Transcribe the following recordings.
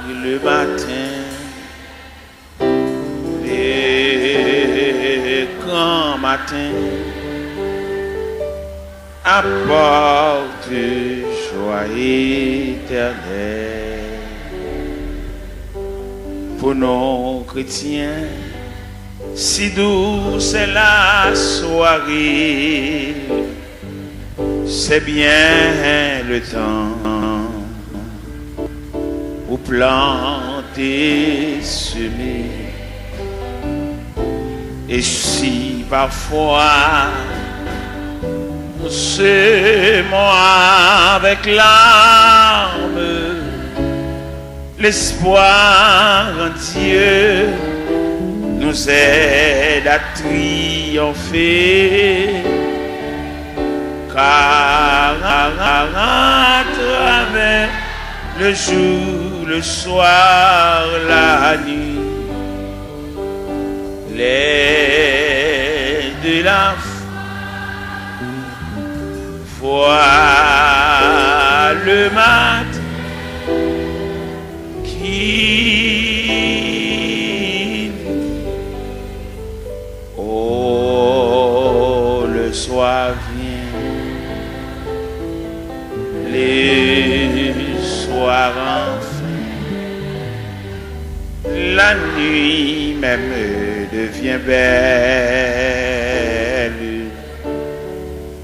le matin, les grands matins apportent joie éternelle. Pour nos chrétiens, si douce est la soirée, c'est bien le temps où planter, semer. Et si parfois nous semons avec larmes, l'espoir en Dieu nous aide à triompher. Car à travers le jour, le soir, la nuit, les de la foi, le matin qui, oh, le soir vient, les soirs enfin, la nuit même devient belle,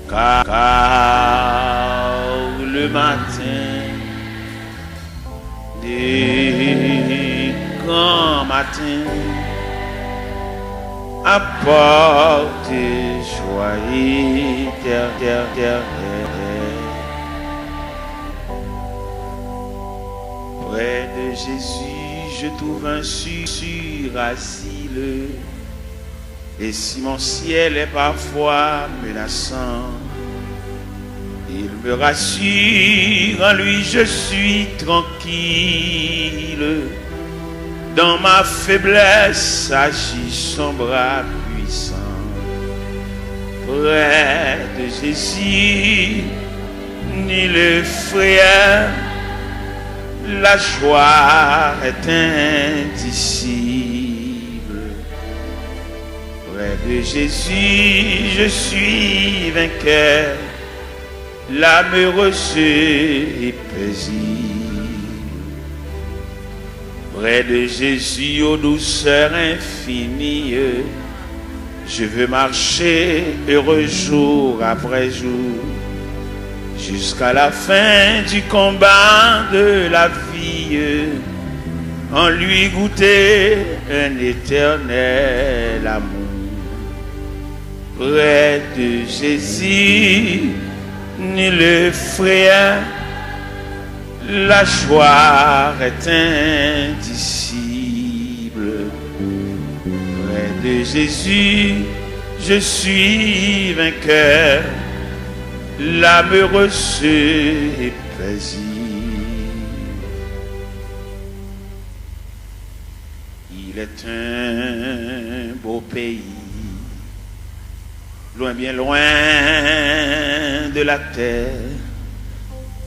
car le matin, des grands matins, apporte joie éternelle. Près de Jésus, je trouve un sûr asile. Et si mon ciel est parfois menaçant, il me rassure, en lui je suis tranquille. Dans ma faiblesse agit son bras puissant. Près de Jésus, ni le frère, la joie est indicible. Près de Jésus, je suis vainqueur, l'âme heureuse et paisible. Près de Jésus, aux douceurs infinies, je veux marcher heureux jour après jour, jusqu'à la fin du combat de la vie, en lui goûter un éternel amour. Près de Jésus, ni le frère, la joie est indicible. Près de Jésus, je suis vainqueur, l'âme heureuse et paisible. Il est un beau pays, loin, bien loin de la terre.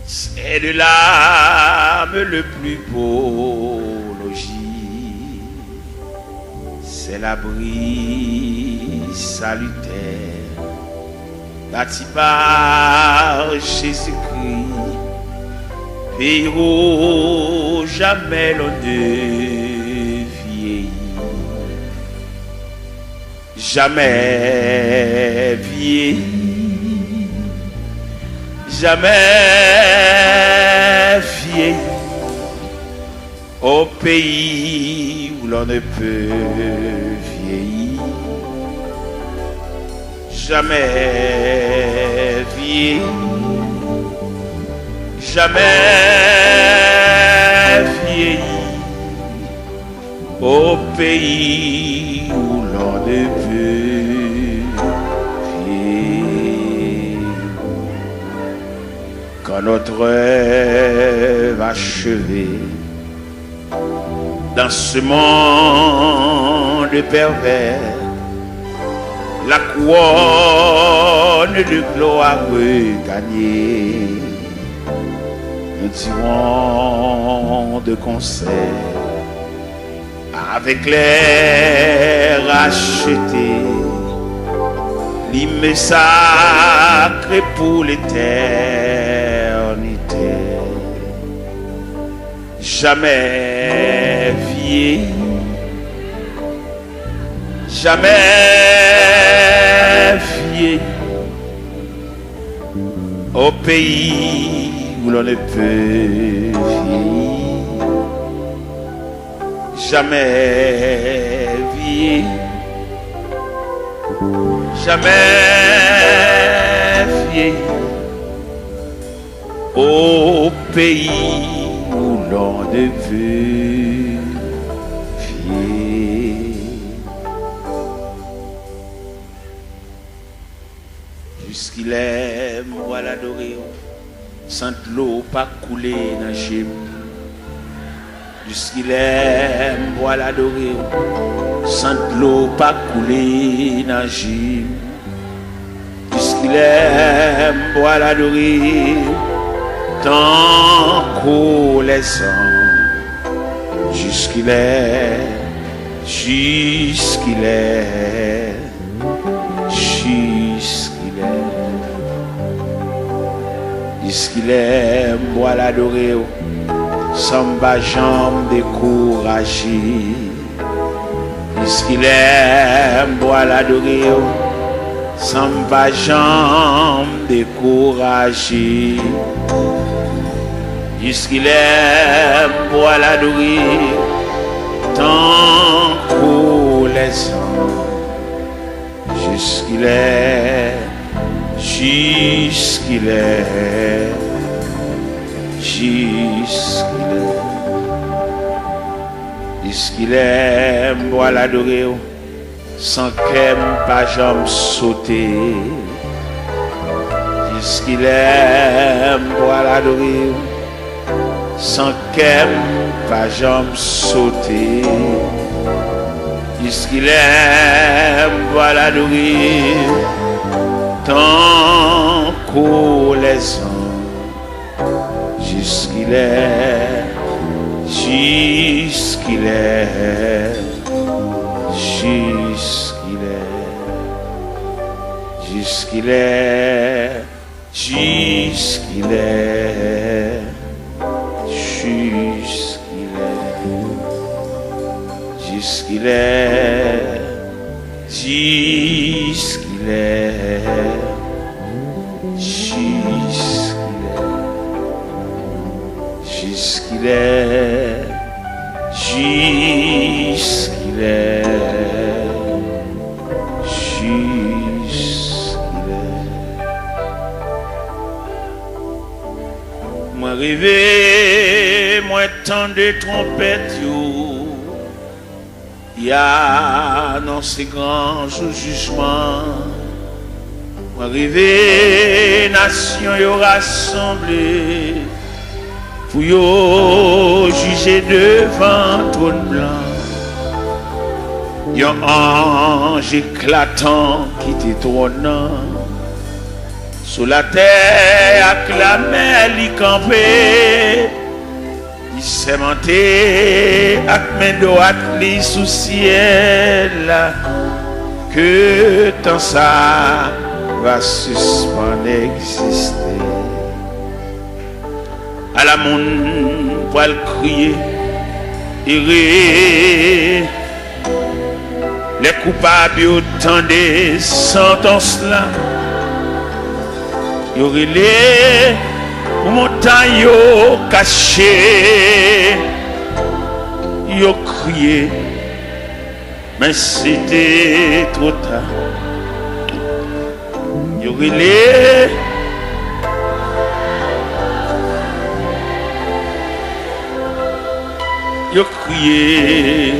C'est de l'âme le plus beau logis. C'est l'abri salutaire, bâti par Jésus-Christ, pays où jamais l'on ne vieillit, jamais vieillit, jamais vieillit, au pays où l'on ne peut vieillir, jamais vieilli, jamais vieilli, au pays où l'on ne peut vieillir. Quand notre rêve achevé dans ce monde pervers, la couronne de gloire gagnée, nous dirons de concert avec les rachetés, l'hymne sacré pour l'éternité. Jamais vieilli, jamais vieilli, au pays où l'on ne peut vieillir. Jamais vieilli, jamais vieilli, au pays où l'on ne peut vieillir. Jusqu'il aime, moi l'adorer, sans l'eau pas couler dans le jusqu'il aime, moi l'adorer, sans l'eau pas couler dans le jusqu'il aime, moi l'adorer, tant qu'on les sent, jusqu'il est, jusqu'il est, jusqu'il est, moi l'adorer, sans bas jambes découragées, jusqu'il est, moi l'adorer, sans bas jambes découragées. Jusqu'il est pour l'adorer, tant qu'on les sent. Jusqu'il est, jusqu'il est, jusqu'il est, jusqu'il est pour l'adorer, sans qu'elle pas jamais sauter. Jusqu'il est pour l'adorer, sans qu'elle pas jamais sauter. Jusqu'il est pour l'adorer, tant qu'on les sent. Jusqu'il est, jusqu'il est, jusqu'il est, jusqu'il est, jusqu'il est, jusqu'il est, jusqu'il est, jusqu'il est, jusqu'il est, jusqu'il est. Moi rêvé, moi tant de trompettes, il y a dans ces grands jours jugement. Moi rêvé, nation y rassemblée pour yo juger devant trône blanc. Yon ange éclatant qui t'étonnant sous la terre acclamé li campé. Il s'est monté avec mes droites li sous ciel que tant ça va suspendre exister. À la monde pour le crier et rire. Les coupables autant des sentences là. Y aurait les montagnes cachées. Y ont crié, mais c'était trop tard. Y aurait les y ont crié,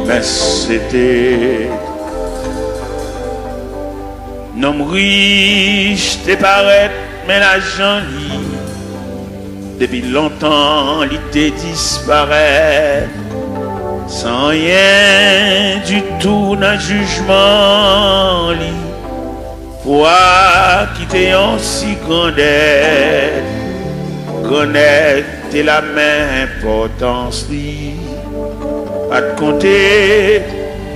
mais c'était non riche te paraît, mais l'argent depuis longtemps il te disparaît sans rien du tout dans le jugement li. Toi qui t'es en si grande aide, connaître la même importance, pas de compter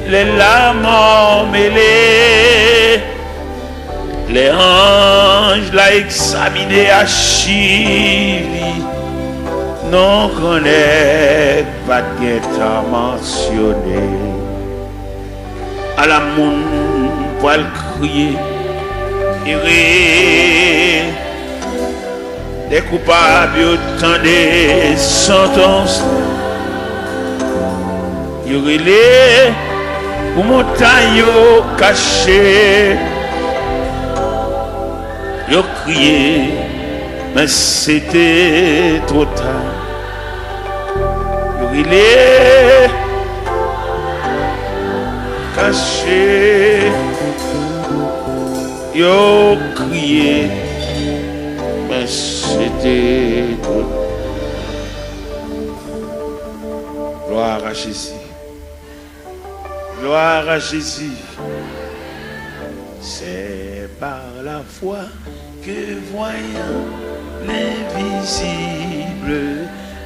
les larmes mêlées. Les anges l'ont examiné à Chili, non connaît pas de guetta mentionné. À la monde pour le crier, des coupables autant des sentences. Il les pour montagne cachées. Yo crié, mais c'était trop tard. Yo crié, caché. Yo crié, mais c'était trop tard. Gloire à Jésus. Gloire à Jésus. C'est par la foi que voyant l'invisible,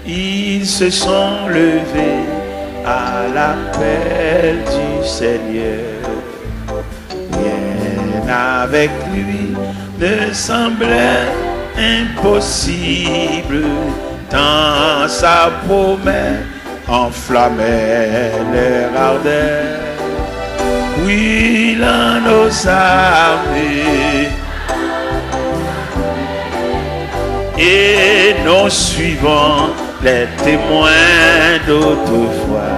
ils se sont levés à l'appel du Seigneur. Rien avec lui ne semblait impossible, tant sa promesse enflammait leur ardeur. Oui, l'un nos armées et nous suivons les témoins d'autrefois,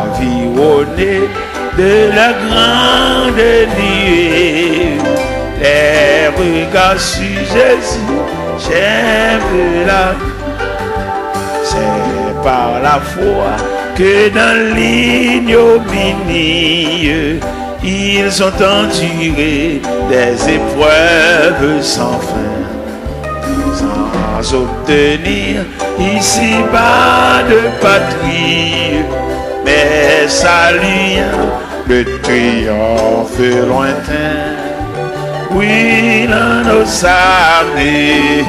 environnés de la grande nuée, les regards sur Jésus, j'aime la. C'est par la foi que dans l'ignominie, ils ont enduré des épreuves sans fin, sans obtenir ici-bas de patrie, mais saluant le triomphe lointain. Oui, dans nos armées,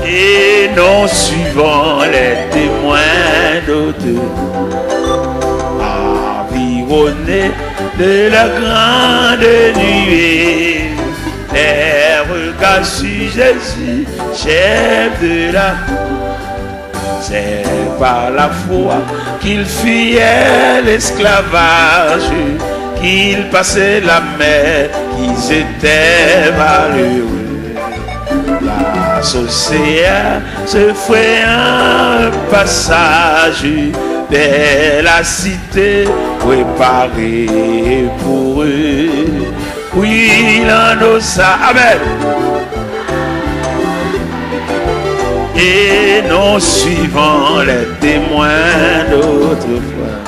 et nous suivons les témoins d'autres, environnés de la grande nuée, les regards sur Jésus, chef de la. C'est par la foi qu'il fuyait l'esclavage, qu'il passait la mer, qu'ils étaient malheureux. L'océan se ferait un passage vers la cité préparée pour eux. Oui, l'un nos amen. Et nous suivons les témoins d'autrefois,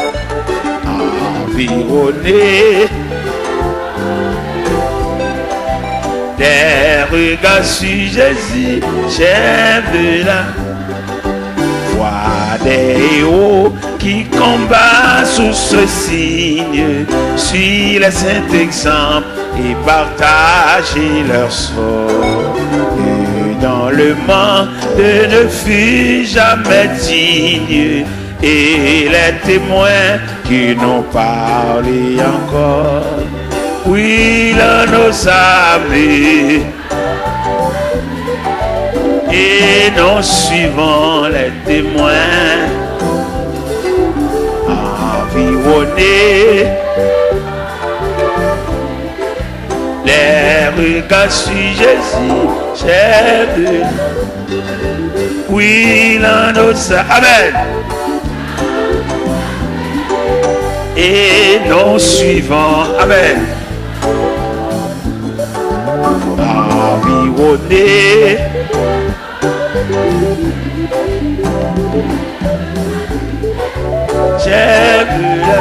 environnés des regards sur Jésus, chef de la voix des héros qui combattent sous ce signe, suivent les saints exemples et partagent leur sort. Et dans le monde ne fut jamais digne, et les témoins qui n'ont parlé encore. Oui, là nos amis, et nous suivons les témoins, environnés, les regards sur Jésus, chef de. Oui, là nos amis, et nous suivons, amen. Environné, j'ai vu là,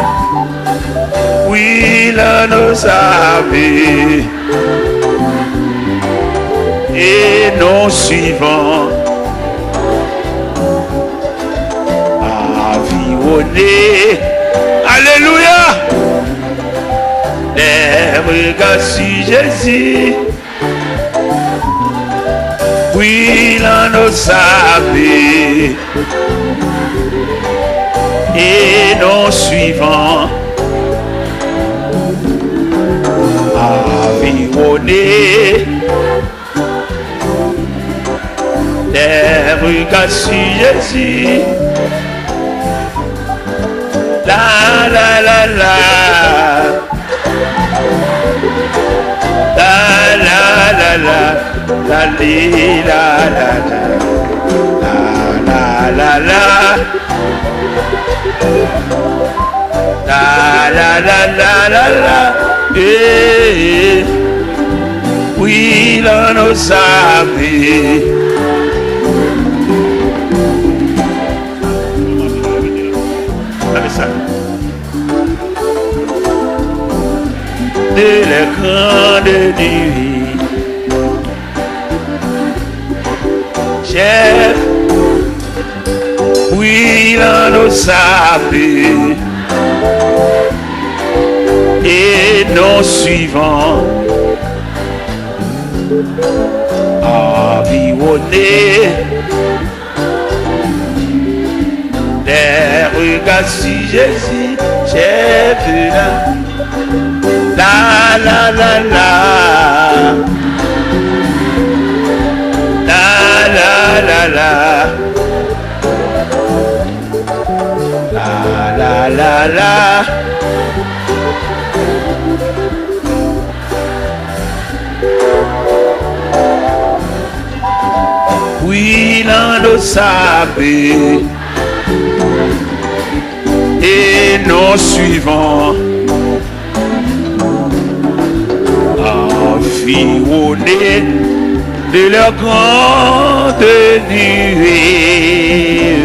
oui, là nos amis, et nous suivons, environné, alléluia, les regards sur Jésus. Oui, dans nos sables et nos suivants environnés des regards sur Jésus. La la la la, la la la la, la li la la la, la la la, la la la la la la, eh, oui dans nos amis. De la grande nuit, chef, oui dans nos sables et nos suivants environnés des regards sur Jésus, chef, la la la la, la la la la, la la la la, oui dans nos sables et nos suivants environnés de leur grande nuée,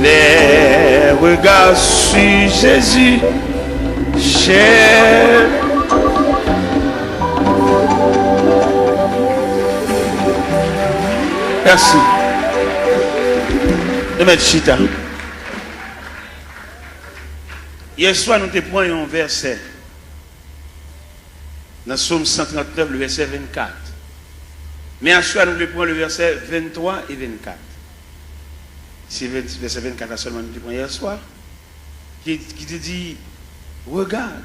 les regards sur Jésus, cher. Merci. De mettre chita. Hier soir, nous te prenons un verset. Dans Somme 139, le verset 24. Mais à soir, nous prenons le verset 23 et 24. C'est le verset 24 là seulement nous prenons hier soir. Qui te dit, regarde.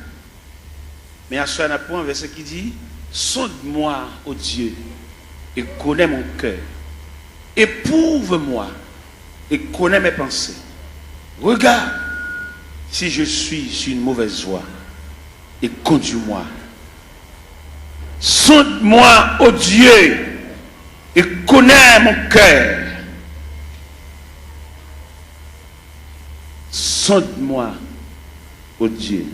Mais à soir, nous prenons un verset qui dit, sonde-moi, ô Dieu, et connais mon cœur. Éprouve-moi et connais mes pensées. Regarde si je suis sur une mauvaise voie et conduis-moi. Sonde-moi, ô Dieu, et connais mon cœur. Sonde-moi, ô Dieu,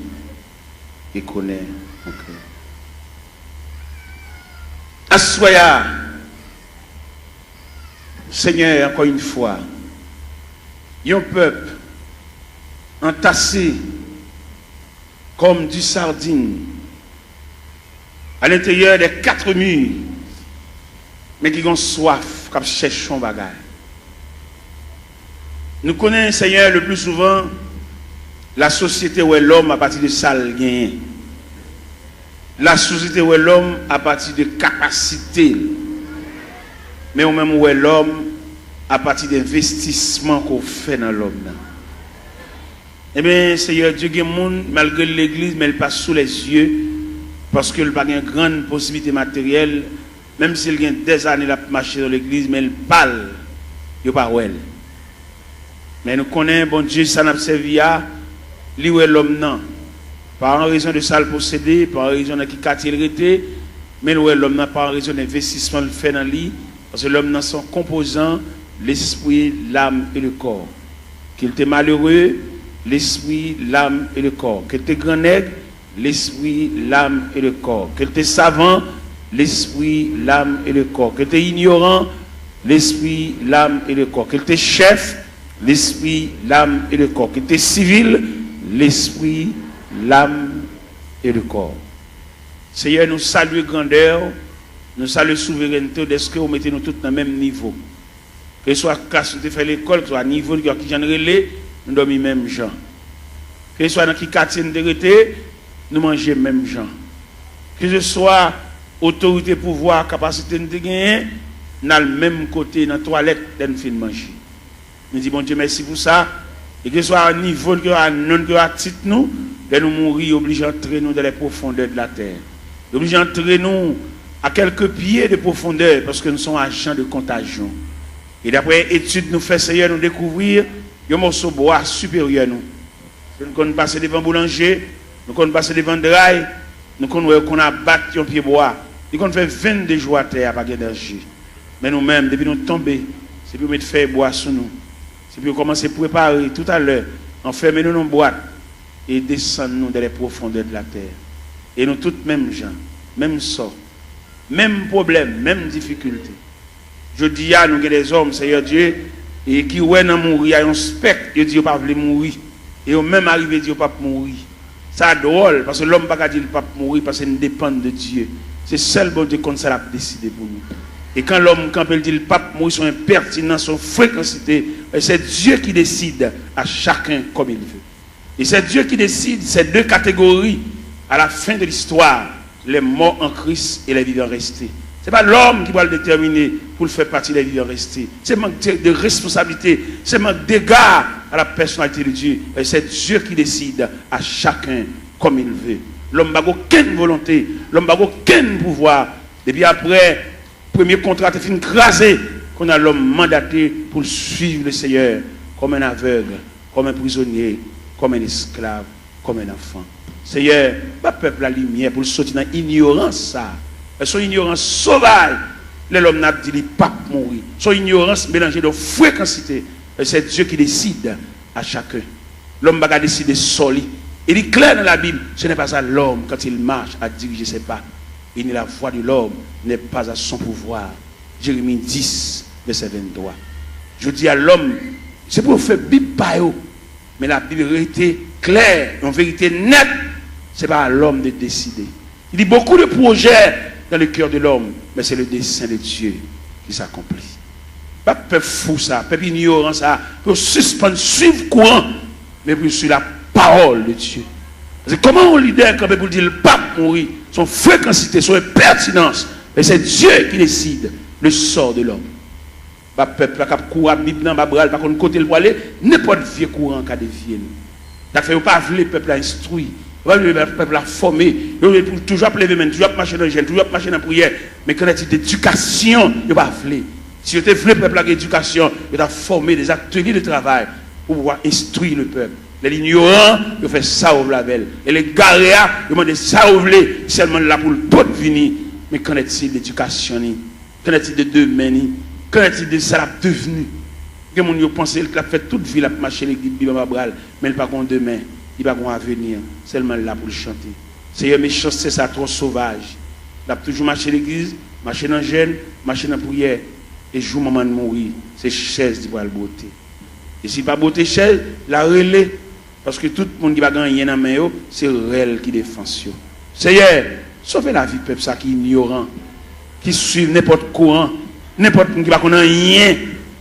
et connais mon cœur. Assoya, Seigneur, encore une fois, un peuple entassé comme du sardine à l'intérieur des quatre murs, mais qui ont soif, qui cherchent son bagage. Nous connaissons, Seigneur, le plus souvent la société où est l'homme à partir de sale gain. La société où est l'homme à partir de capacité. Mais au même où est l'homme à partir d'investissement qu'on fait dans l'homme. Eh bien, Seigneur Dieu, il y a des gens, malgré l'église, mais elle passe sous les yeux, parce qu'il n'a pas une grande possibilité matérielle, même s'il y a des années à marcher dans l'église, mais elle parle, il n'y a pas où elle. Mais nous connaissons, bon Dieu, ça n'a pas servi à lui où est l'homme, non. Par raison de ça le posséder, par raison de qui quartier il était, mais où est l'homme, par raison d'investissement le fait dans lui, parce que l'homme dans son composant, l'esprit, l'âme et le corps. Qu'il était malheureux, l'esprit, l'âme et le corps. Qu'il était grand nègre, l'esprit, l'âme et le corps. Qu'il était savant, l'esprit, l'âme et le corps. Qu'il était ignorant, l'esprit, l'âme et le corps. Qu'il était chef, l'esprit, l'âme et le corps. Qu'il était civil, l'esprit, l'âme et le corps. Seigneur, nous saluons grandeur, nous saluons souveraineté, est-ce que vous mettez nous tous dans le même niveau? Que ce soit quand vous fait l'école, que ce soit à niveau qui j'en relais, nous dormons même gens. Que ce soit dans qui quartier nous nous mangeons même gens. Que ce soit autorité, pouvoir, capacité de gagner, dans le même côté, dans la toilette, dans le film manger. Nous disons, bon Dieu, merci pour ça. Et que ce soit à niveau, que à non, que à titre, nous mourir, obligés d'entrer nous dans les profondeurs de la terre. Obligés d'entrer nous à quelques pieds de profondeur, parce que nous sommes agents de contagion. Et d'après études, nous faisons, Seigneur, nous découvrir un morceau de bois supérieur nous. Nous connaissons passer devant boulanger, nous connaissons passer devant draille, nous connaissons qu'on a battu un pied bois. Nous connaissons fait 22 jours à terre, pas d'énergie. Mais nous-mêmes, depuis nous tomber, c'est pour mettre faire bois sur nous. C'est pour commencer à préparer tout à l'heure, enfermer-nous dans une boîte et descendre nous dans les profondeurs de la terre. Et nous tous mêmes gens, même sort, même problème, même difficulté. Je dis à nous que des hommes, Seigneur Dieu, et qui ouais dans mourir, il y a un spectre, ils disent pas veulent mourir. Et au même arrivé, ils disent pas mourir. Ça drôle, parce que l'homme ne peut pas dire pas mourir, parce qu'il dépend de Dieu. C'est seul bon Dieu comme ça l'a décidé pour nous. Et quand l'homme, quand il dit le pape mourir, son impertinence, son fréquencité, c'est Dieu qui décide à chacun comme il veut. Et c'est Dieu qui décide ces deux catégories à la fin de l'histoire, les morts en Christ et les vivants restés. Ce n'est pas l'homme qui va le déterminer pour le faire partie des vivants restés. C'est manque de responsabilité, c'est manque d'égard à la personnalité de Dieu. Et c'est Dieu qui décide à chacun comme il veut. L'homme n'a aucune volonté, l'homme n'a aucun pouvoir. Et puis après, le premier contrat est fini crasé, qu'on a l'homme mandaté pour suivre le Seigneur comme un aveugle, comme un prisonnier, comme un esclave, comme un enfant. Seigneur, pas peuple la lumière pour sortir dans l'ignorance ça. Son ignorance sauvage, l'homme n'a dit pas mourir. Son ignorance mélangée de fréquencité. C'est Dieu qui décide à chacun. L'homme va décider seul. Il est clair dans la Bible, ce n'est pas ça l'homme quand il marche à diriger ses pas. Il n'est la voix de l'homme, n'est pas à son pouvoir. Jérémie 10, verset 23. Je dis à l'homme, c'est pour faire Bible par eux. Mais la Bible est claire, en vérité nette, ce n'est pas à l'homme de décider. Il y a beaucoup de projets dans le cœur de l'homme, mais c'est le dessein de Dieu qui s'accomplit. Pas peuple fou ça, peuple ignorant ça, pour suspendre, suivre le courant, mais pour suivre la parole de Dieu. Parce que comment on leader quand pour dire le pape mourir, son fréquencité, son pertinence, et c'est Dieu qui décide le sort de l'homme. Pas peuple qui court à Bible dans bras, pas qu'on côté le aller, n'importe vieux courant qui a dévié. Ça fait pas le peuple à instruire. Le peuple a formé, il toujours lever main, toujours marcher dans le gel, toujours marcher dans la prière. Mais quand il y a d'éducation, il ne va pas vouloir. Si vous voulez le peuple à l'éducation, il a formé des ateliers de travail pour pouvoir instruire le peuple. Les ignorants, ils font ça au blavel. Et les garéas, ils demandent ça au blé, seulement là pour le pot venir. Mais qu'en est-il d'éducation? Qu'en est-il de demain? Qu'en est-il de ça devenu? Que mon yo pense qu'il a fait toute vie, il a marché l'église, mais il n'a pas demain. Il va avoir un avenir, seulement là pour le chanter. Seigneur, mes choses, c'est ça, trop sauvage. Il a toujours marché l'église, marché dans le gel, marché dans la prière. Et jour moment de mourir, c'est chaise qui va le beauté. Et si pas beauté chaise, la relais. Parce que tout le monde qui va gagner dans la main, c'est elle qui défend. Seigneur, sauvez la vie de peuple qui est ignorant, qui suit n'importe courant, n'importe qui va connaître rien,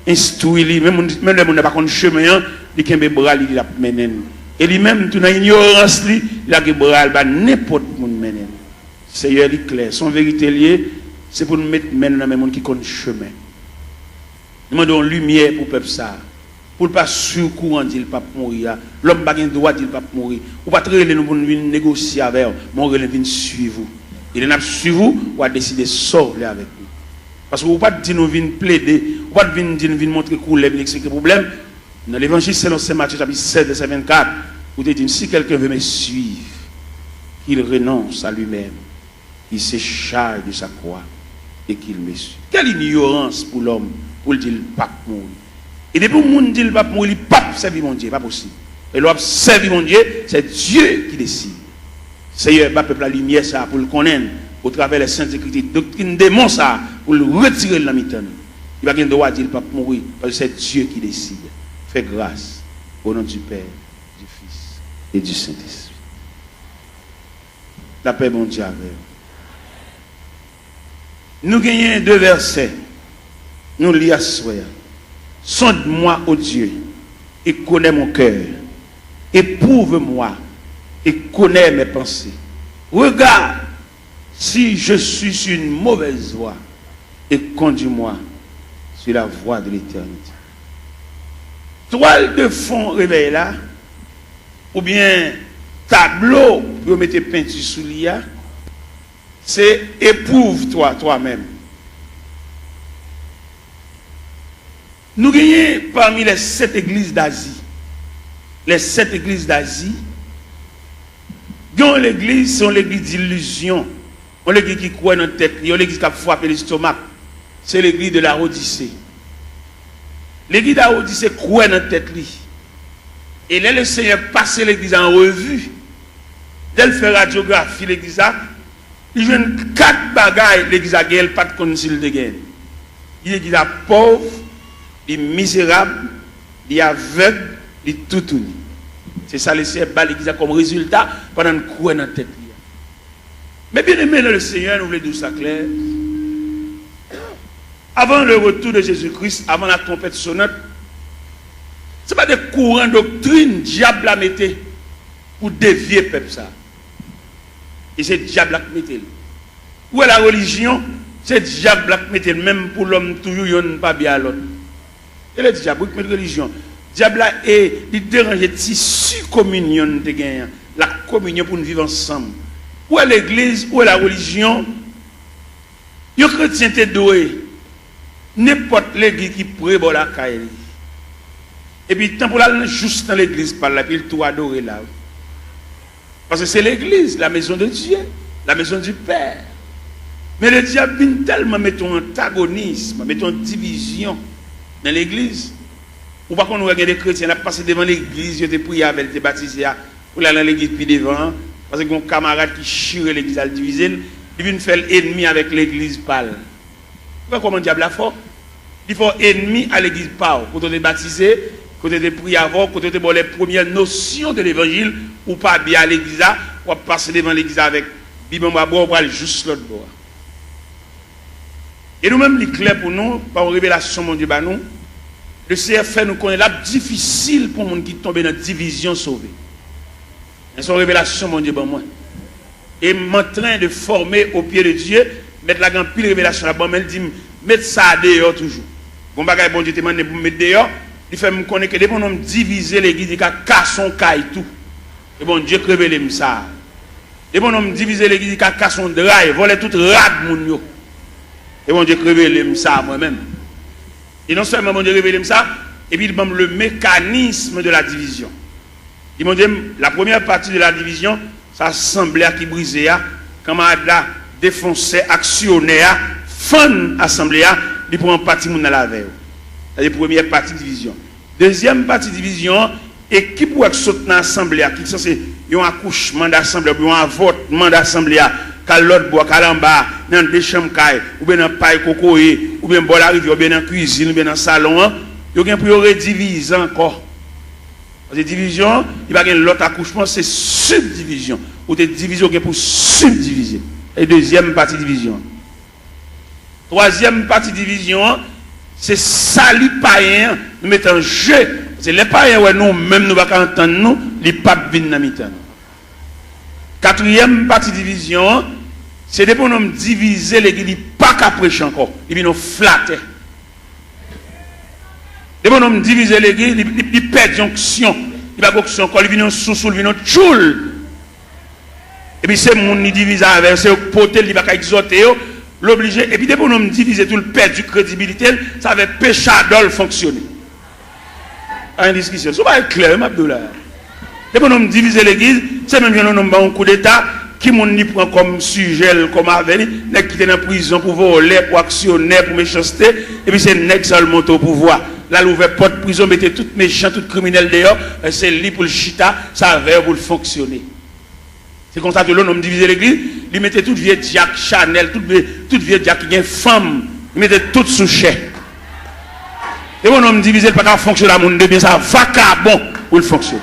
instruit, même le monde n'a pas connaître chemin, il a un bras, il a mené. Et lui-même, tout dans l'ignorance, il a bras, n'importe qui mène. Seigneur, il est clair. Son vérité liée, c'est pour nous mettre dans le monde qui connaît le chemin. Nous demandons lumière pour le peuple ça. Pour ne pas sur courant dire le pape mourir. L'homme n'a pas le droit de dire le pape mourir. Ou pas très nous pour venir négocier avec vous. Mais on va suivre vous. Il n'a pas suivre vous, ou va décider de sortir avec nous. Parce que vous ne pouvez pas dire nous venir plaider, ou pas dire nous venir montrer couleur, expliquer le problème. Dans l'évangile selon Saint Matthieu, chapitre 7, verset 24, vous dites si quelqu'un veut me suivre, qu'il renonce à lui-même, il se charge de sa croix et qu'il me suit. Quelle ignorance pour l'homme pour le dire le pape mourir. Et depuis que le monde dit le pape mourir, le pape servir mon Dieu, pas possible. Et l'homme servir mon Dieu, c'est Dieu qui décide. Seigneur, le peuple la lumière ça pour le connaître au travers des saintes écritures, doctrine démon ça pour le retirer de la mitane. Il va pas droit de dire le pape mourir parce que c'est Dieu qui décide. Fais grâce au nom du Père, du Fils et du Saint-Esprit. La paix, mon Dieu, avec vous. Nous gagnons 2 versets. Nous lisons à soi. Sonde-moi, ô Dieu, et connais mon cœur. Éprouve-moi et connais mes pensées. Regarde si je suis sur une mauvaise voie, et conduis-moi sur la voie de l'éternité. Toile de fond réveil là, ou bien tableau pour mettre peinture sous l'IA, c'est éprouve-toi toi-même. Nous gagnons parmi les 7 églises d'Asie. Les 7 églises d'Asie, dans l'église, c'est l'église d'illusion. On l'église qui croit dans la tête, on l'église qui a frappé l'estomac. C'est l'église de la Odyssée. L'église de la Odyssée croit dans la tête. Et là, le Seigneur passe l'église en revue. Dès fait radiographie l'église, il joue 4 bagailles, l'église a gagné, pas de concile de gain. L'église est pauvre, il est misérable, il est aveugle, il est tout uni. C'est ça le Seigneur bat l'église comme résultat pendant une croix dans la tête. Mais bien aimé dans le Seigneur, nous voulons dire ça clair. Avant le retour de Jésus-Christ, avant la trompette sonnante, ce n'est pas des courants doctrine diable a metté pour dévier le peuple ça. Et c'est diable qui mettait. Où est la religion? C'est diable qui mettait, même pour l'homme toujours, il n'y a pas bien à l'autre. Et le diable qui met la religion. Diable est dérangé tissu communion de gain, la communion pour nous vivre ensemble. Où est l'église, où est la religion? Les chrétiens sont doués. N'importe l'église qui prévoit la caille. Et puis, tant pour aller juste dans l'église, par là, puis il tout adorer là. Parce que c'est l'église, la maison de Dieu, la maison du Père. Mais le diable vient tellement mettre un antagonisme, mettre une division dans l'église. Ou pas qu'on regarde des chrétiens, là, passer devant l'église, ils ont prié avec, ils ont baptisé, pour aller dans l'église puis devant, parce que mon camarade qui chire l'église à le diviser, il vient faire l'ennemi avec l'église pâle. Vous voyez comment le diable a fort? Il faut ennemi à l'église pâle. Quand on est baptisé, quand on est prié avant, quand on est les premières notions de l'évangile, ou pas bien à l'église, ou passer devant l'église avec Bible, on va juste l'autre bord. Et nous-mêmes, il est clair pour nous, par révélation, mon Dieu, nous, le Seigneur fait nous connaître là difficile pour les gens qui tombent dans la division sauvée. C'est son révélation, mon Dieu, bon moi. Et je suis en train de former au pied de Dieu, mettre la grande pile révélation là-bas, mais il dit, mettre ça dehors toujours. Bon bagage, bon Dieu, te demande pour mettre dehors, il fait me connaître que dès qu'on diviser l'église, il a cassé son caille tout. Et bon Dieu, révèle ça. Dès qu'on diviser l'église, il a cassé son drap, voler tout rad mon yo. Et bon Dieu, révèle ça moi-même. Et non seulement mon Dieu révèle ça, et puis il donne le mécanisme de la division. Il m'a dit, la première partie de la division, ça semblait qui brisait, quand Madame défonçait, actionnait, fan assemblée, il prend partie dans la veille. C'est la première partie de division. Deuxième partie de division, équipe ou saute dans l'assemblée, qui sont un accouchement d'assemblée, ou un avortement d'assemblée, quand l'autre boit, quand l'en dans des chambres, ou bien dans paille cocoé, ou bien dans la rivière, ou bien dans la cuisine, ou bien dans le salon, il y a un peu de division encore. Parce que division, il n'y a pas l'autre accouchement, c'est subdivision. Ou des divisions qui pour subdiviser. Et deuxième partie division. Troisième partie division, c'est salut païen, nous mettons en jeu. C'est les païens, ouais, nous, même nous ne pouvons pas entendre, nous, les papes viennent dans le quatrième partie division, c'est pour nous diviser l'église, il n'y a pas qu'à prêcher encore. Il vient nous flatter. Et bon, on divise l'église, il perd jonction. Il va jonction encore, il vient sous-sous, il vient tchoul. Et puis c'est mon qui divise avec, c'est potel, il va exhorter, l'obliger. Et puis dès qu'on on divise tout, le perd du crédibilité, ça va péché d'ol fonctionner. En discussion. Ça va être clair, Abdoulaye. Dès qu'on on divise l'église, c'est même un coup d'état qui m'ont prend comme sujet, comme avenir, n'est qui est en prison pour voler, pour actionner, pour méchanceté, et puis c'est n'est seulement au pouvoir. Là, l'ouvert porte prison, mettez tout méchant, tout criminel dehors, c'est lui pour le chita, ça va pour le fonctionner. C'est comme ça que l'on divise l'église, il mettait tout vieux Jack Chanel, tout vieux Jack qui est femme, il mettait tout sous chèque. Et on homme divisé, pas qu'à fonctionner à mon bien, ça vacabon pour le fonctionner.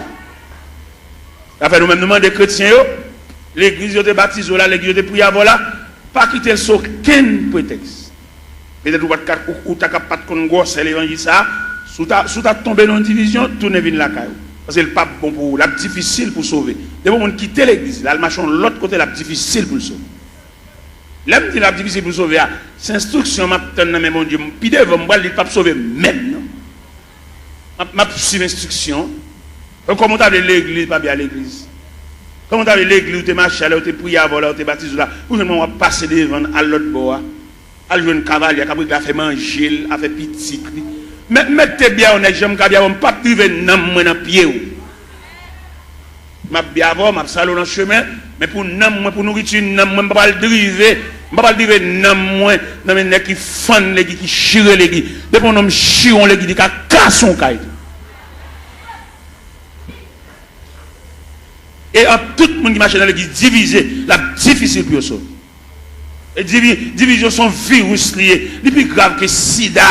Ça fait nous-mêmes, nous demandons des chrétiens, l'église de baptisé là, l'église de prière là, pas quitter sur aucun prétexte. Peut-être ou tu n'as pas de gosse, l'évangile ça, sous ta tombé dans une division, tout ne vient la caille. Parce que le pape bon pour la difficile pour sauver. Dès qu'on quitte l'église, là le machin l'autre côté la difficile pour le sauver. L'homme dit la difficile pour sauver, c'est instruction, mais mon Dieu, puis devant moi, il ne pas sauver même. Ma suivre instruction. Comment tu as l'église, pas bien l'église. Comment tu as l'église, tu es marché, tu es prié avant, tu es baptisé là, ou je vais passer devant à l'autre bord. À jouer un cavalier, qui a fait manger, a fait petit. Mais mettez bien honnête, j'aime bien, on ne peut pas priver dans pied. Je vais bien avoir, je vais salon dans le chemin, mais pour nourriture, je ne vais pas le driver. Je ne vais pas le driver dans les gens qui font les qui chirent les gens. Depuis qu'on chire les gens, qui cassent son caille. Et en tout le monde qui marche dans l'église divisé, la difficile pour eux. Et division sont virus liés, les plus grave que sida.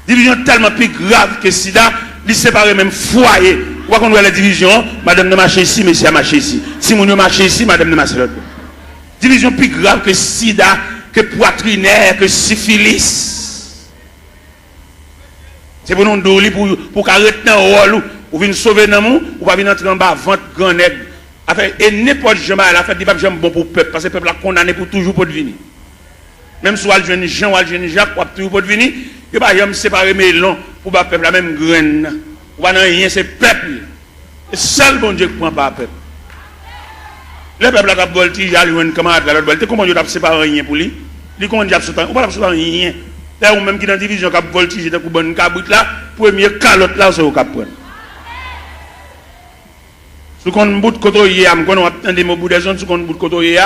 Division tellement plus grave que sida, les séparer même foyer. Pourquoi qu'on voit la division, madame ne marche ici, monsieur a marché ici. Si mon marche ici, madame ne marche l'autre. Division plus grave que sida, que poitrinaire, que syphilis. C'est pour nous donner pour arrêter dans le rôle, ou venir sauver dans le monde, ou pas venir entrer en bas, vente grand nègre. Et n'importe qui a fait des papes bon pour le peuple, parce que le peuple a condamné pour toujours pour devenir. Même si le jeune Jean ou le jeune Jacques, pour toujours pour devenir, il ne va pas séparer mes longs pour le peuple, la même graine. On va rien, c'est le peuple. C'est seul bon Dieu qui prend pas le peuple. Le peuple a voltigé, il a eu un camarade à l'autre voltige. Comment Dieu a séparé rien pour lui? Il comment Dieu a sauté? On va pas sauter rien. Là, ou même qui dans la division qui a voltigé, dans le bon cabrit là, premier calotte là, c'est au cap prendre. Si on bout de côté, on attend des mots de zone, si on bout de côté,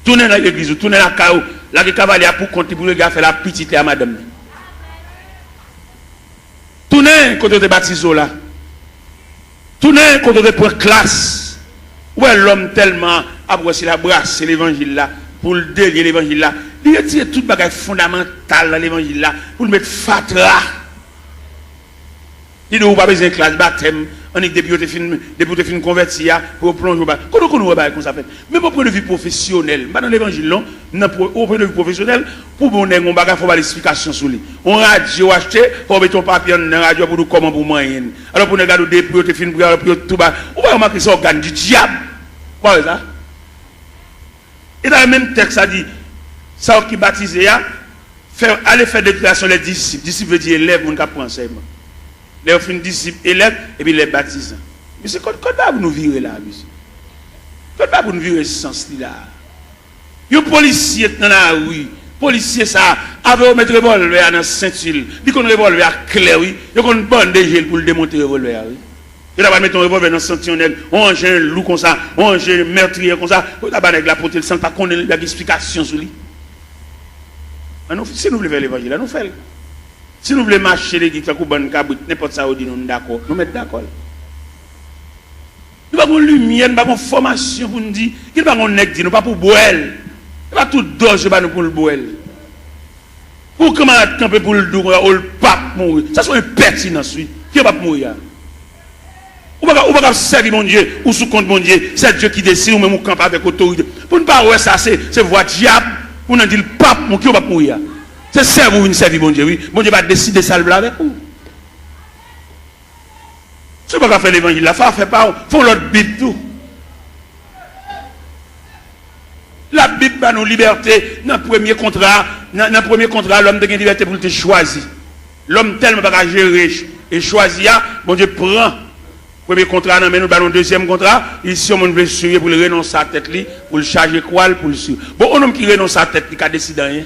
tournez dans l'église, tournez la caou, la cavalier pour compter pour le gars faire la petite à madame. Tournez côté de baptiso là. Tournez côté de point classe. Où est l'homme tellement apprécié la brasse, l'évangile là, pour le délier l'évangile là. Il retire tout bagage fondamental dans l'évangile là, pour le mettre fatra. Il ne pas besoin de classe baptême. On est depuis que tu converti pour plonger au bas. Comment on va comme ça fait? Même au point de vue professionnel, dans l'évangile, au point de vue professionnel, pour qu'on ait un bagage, il faut avoir l'explication sur lui. On radio acheté, on met ton papier dans la radio pour nous comment pour moyen. Alors pour nous regarder depuis que tu pour tout bas, on va remarquer ça organe du diable. Quoi ça? Et dans le même texte, ça dit, ça qui baptise, aller faire déclaration les disciples. Disciples veut dire élève, on qui apprend enseignement. Les fins disciples élèves et puis les baptisants. Mais c'est quand vous nous virer là, monsieur. Quand vous nous virer ce sens-là. Les policiers dans la rue, policiers ça, avec mettre revolver dans la ceinture, ils ont un revolver clair, oui. Ils ont une bande de gel pour le démonter le revolver, oui. Ils ont mettre un revolver dans la ceinture, on range un loup comme ça, on range un meurtrier comme ça, on a avec la portée, sans pas qu'on ait l'explication sur lui. Si nous voulons faire l'évangile, nous faisons. Si nous voulons marcher les guides, n'importe ça, nous sommes d'accord. Nous mettons d'accord. Nous n'avons pas de lumière, nous n'avons pas de formation pour nous dire. Nous n'avons pas de nous pas pour boire. Nous n'avons pas tout dose pour le boire. Pour comment camper pour le doux, ou le pape mourir. Ça c'est une pertinence, oui. Qui va mourir? Ou pas servir mon Dieu, ou sous compte mon Dieu. C'est Dieu qui décide, ou même on campe avec autorité. Pour ne pas voir ça, c'est voix diable. Pour nous dire le pape, qui va mourir? C'est servir ou une servir, bon Dieu, oui. Bon Dieu va décider de salver avec vous. Si vous ne faites pas faire l'évangile, il faut pas, faut l'autre Bible tout. La Bible va nous liberté dans le premier contrat. Dans le premier contrat, l'homme a une liberté pour te choisir. L'homme tellement pas gérer et choisir, bon Dieu prend. Premier contrat, nous avons deuxième contrat. Ici, on veut suivre pour le renoncer à la tête, pour le charger quoi, pour le suivre. Bon, un homme qui renonce à la tête, il a décidé rien.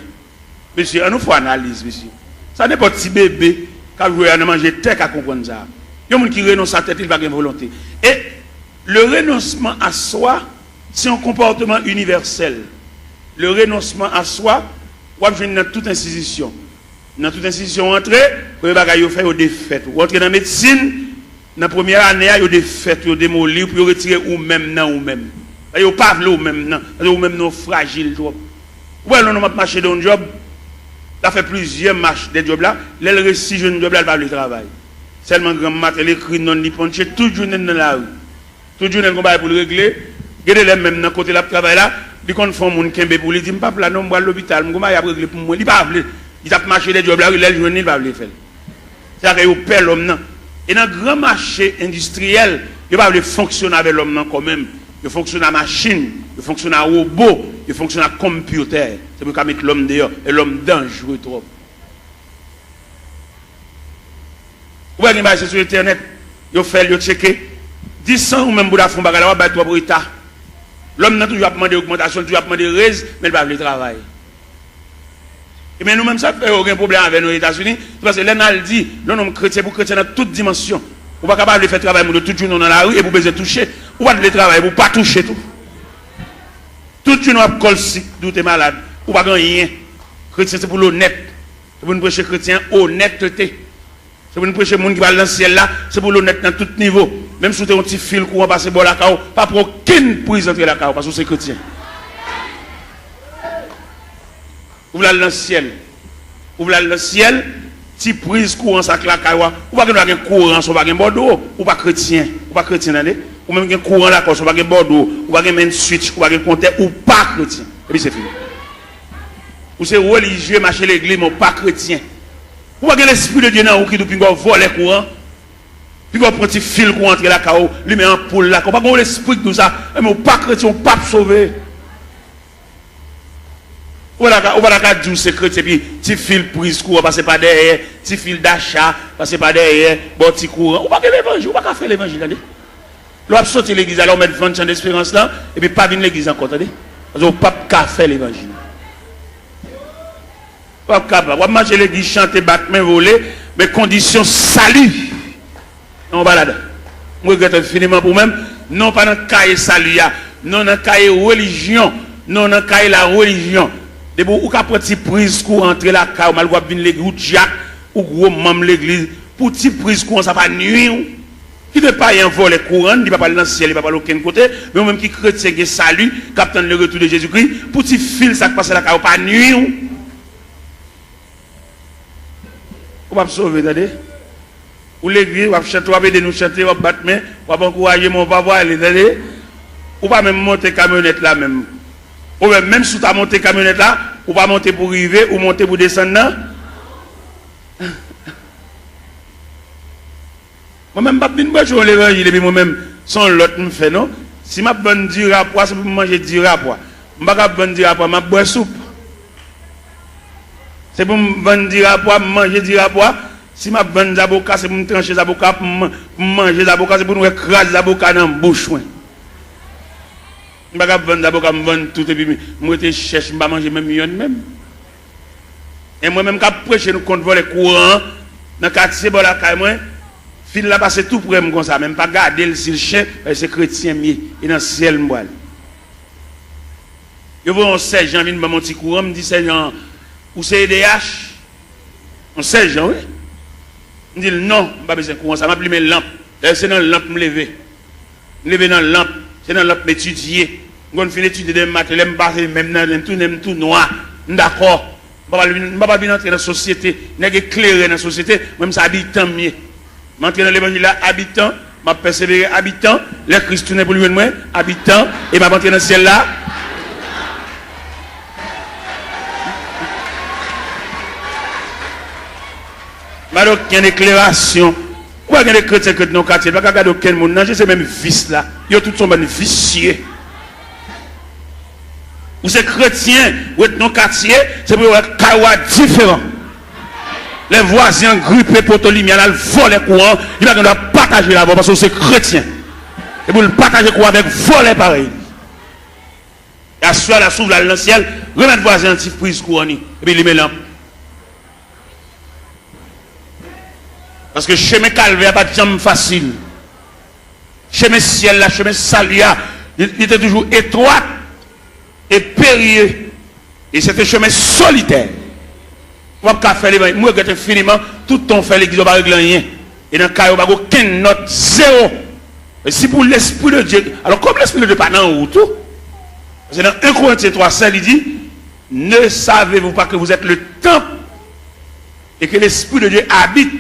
Monsieur, on nous fait analyse, monsieur. Ça n'est pas petit bébé qui a joué à manger tête à comprendre ça. Il y a des gens qui renoncent à la tête, il va avoir une volonté. Et le renoncement à soi, c'est un comportement universel. Le renoncement à soi, on va venir dans toute institution. Dans toute institution, entrer, vous avez fait des fêtes. Vous entrez dans la médecine, dans la première année, il y a des fêtes, il y a des démolir, puis vous retirez ou-même, non, ou-même. Vous n'avez pas ou-même, non. Ou-même, non, fragile. Ouais, non, on va marcher dans un job. Il fait plusieurs marches des jobs là. Les récits jeunes jobs là, il va le travail. Seulement grand matin, les cris non ni ponché, tout journée dans la rue. Tout journée qu'on va pour le régler. Regardez les mêmes dans côté là travail là, ils qu'on font mon kembe pour lui dire pas là non moi à l'hôpital, moi va régler pour moi, il pas veut. Il a marché des jobs là, les journées il va le faire. C'est que au perd l'homme non. Et dans grand marché industriel, il va le fonctionner avec l'homme non quand même. Il fonctionne à machine, il fonctionne à robot, il fonctionne à computer. C'est pour mettre l'homme dehors et l'homme dangereux trop. Vous voyez, c'est sur Internet, vous faites, vous checkez. 10 ans ou même pour la fond, vous avez pour l'État. L'homme n'a toujours demandé augmentation, toujours demandé raise, mais il va le travail. Et bien nous-mêmes, ça fait aucun problème avec nos États-Unis, parce que l'un dit, non, non, chrétien pour chrétien dans toute dimension. Vous n'êtes pas capable de faire travail de tout le monde dans la rue et vous pouvez toucher. Vous ne pouvez pas travailler, vous ne pas toucher tout. Tout le monde a col si vous êtes malade. Vous ne pouvez pas gagner. Chrétien, c'est pour l'honnête. C'est pour nous prêcher chrétien, honnêteté. C'est pour nous prêcher les gens qui va dans le ciel là, c'est pour l'honnête dans tout niveau. Même si vous avez un petit fil courant passer par la cao, pas pour aucune prise entrer la cao, parce que c'est chrétien. Vous voulez dans le ciel. Vous voulez dans le ciel, si prise courant ça la cao, ou pas que nous avons un courant, ou pas un bordeaux, ou pas chrétien. Ou pas chrétien, ou même un courant là, ou pas un bordeaux, ou pas un switch, ou pas un compteur, ou pas chrétien. Et puis c'est fini. Ou c'est religieux, marcher l'église, mais pas chrétien. Ou pas l'esprit de Dieu dans qui depuis qu'on vole les courants, puis qu'on prend un petit fil pour entrer la cao, lui met en poule là, qu'on pas l'esprit de tout ça, mais pas chrétien, pas sauvé. Ou pas la dire c'est chrétien, puis petit fil prise courant, passer par derrière, petit fil d'achat, passer par derrière, bon petit courant. Ou pas l'évangile, ou pas faire l'évangile, attendez. L'on a sorti l'église, alors on met 20 ans d'espérance là, et puis pas venir l'église encore, attendez. Parce qu'on ne peut pas faire l'évangile. Pas capable. On va marcher l'église, chanter, battre, main, voler, mais condition salut. On va là-dedans. Je regrette infiniment pour même, non pas dans le cahier salut, non dans le cahier religion, non dans le cahier la religion. De vous, ou qu'après petit prise pour entrer la cahier, mal voir venir l'église, ou Jack, ou gros membre l'église, pour petit prise courant, ça va nuire. Qui ne pas y en voler courant, il ne va pas dans le ciel, il ne va pas de aucun côté, mais même qui chrétien qui salut, capitaine le retour de Jésus-Christ, pour petit fil, ça passe la cahier, pas nuire. Vous ne pouvez pas sauver, attendez. Ou l'église, vous chanter, vous aider nous chanter, vous battre main, vous encourager mon papa, attendez. Ou pas même monter camionnette là même. Ou même si vous avez monté camionnette là, ou pas monter pour arriver, ou monter pour descendre là. Moi-même, je ne vais pas l'évangile, et puis moi-même, sans l'autre me fait, non? Si je vais dire à poids, c'est pour manger du rapport. Je ne vais pas dire à poids, je vais boire soupe. C'est pour me vendre du rapport, manger du rapport. Si je vends des avocats, c'est pour me trancher des avocats, pour manger des avocats, c'est pour nous écraser des avocats dans la bouche. Je ne vais pas vendre des avocats, je vends tout, et puis je cherche, je ne vais pas manger même million même. Et moi-même, quand je prêche, nous comptons les courants, dans le quartier, dans la caille, fil là passe tout pour moi comme ça, même pas garder si le chien, c'est chrétien mieux, et dans le ciel, moi. Je vois un 16 ans, je viens de mon petit courant, me dit 16 ans, ou c'est EDH, on 16 ans, oui. Je dis non, je n'ai pas besoin de courant, ça m'a pris mes lampes. C'est dans la lampe me lever. Me lever dans la lampe, c'est dans la lampe m'étudier. Je finis d'étudier des maths, je passer même tout noir. D'accord. Je ne vais pas bien entrer dans la société, je vais éclairer dans la société, même ça habitant mieux. Je vais entrer dans l'évangile là, habitant, je vais persévérer habitant, le Christ tourne pour lui et moi, habitant, et je vais entrer dans le ciel là. Alors, il y a une déclaration. Pourquoi il y a des chrétiens que dans nos quartiers, il n'y a pas aucun monde, non, c'est même vice là. Ils ont tous sont vicieux. Ou ces chrétiens, ou dans nos quartiers, c'est pour un kawa différent. Les voisins grippés pour ton lumière, ils volent les courants, ils vont partager là-bas parce que c'est chrétien. Et pour le partager quoi avec voler pareil. Et à ce la s'ouvre dans le ciel, remettre voisin un petit prise courant, et puis il met lampe. Parce que chemin calvaire pas de jambe facile. Chemin ciel là, chemin salia, il était toujours étroit et périlleux. Et c'était un chemin solitaire. Moi, je faire les moi, je infiniment, tout ton fait l'église, pas régler rien. Et dans le cas, il n'y a aucune note, zéro. Et si pour l'Esprit de Dieu, alors comme l'Esprit de Dieu n'est pas dans tout, c'est dans 1 Corinthiens 3,5, il dit, ne savez-vous pas que vous êtes le temple et que l'Esprit de Dieu habite.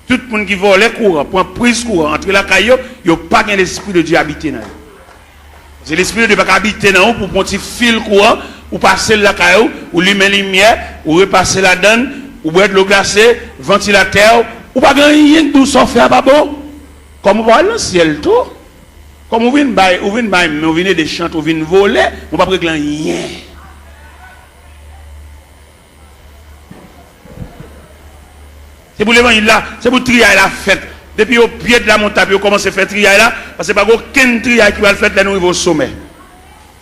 Tout le monde qui vole les courants, pour prise courant, entre la caillou, il n'y a pas l'Esprit de Dieu habité dans eux. C'est l'Esprit de Dieu qui habite dans eux pour un petit fil courant, ou passer la caillou, ou lumer la lumière, ou repasser la donne, ou boire de l'eau glacée, ventilateur, ou pas rien de tout ça fait à babo. Comme on va dans le ciel tout. Comme vous venez des chants, vous venez voler, on va pas régler rien. C'est pour l'évangile là, c'est pour trier la fête. Depuis au pied de la montagne, vous commencez à faire trier là, parce que pas aucun trier qui va le faire là, nous arrivons au sommet.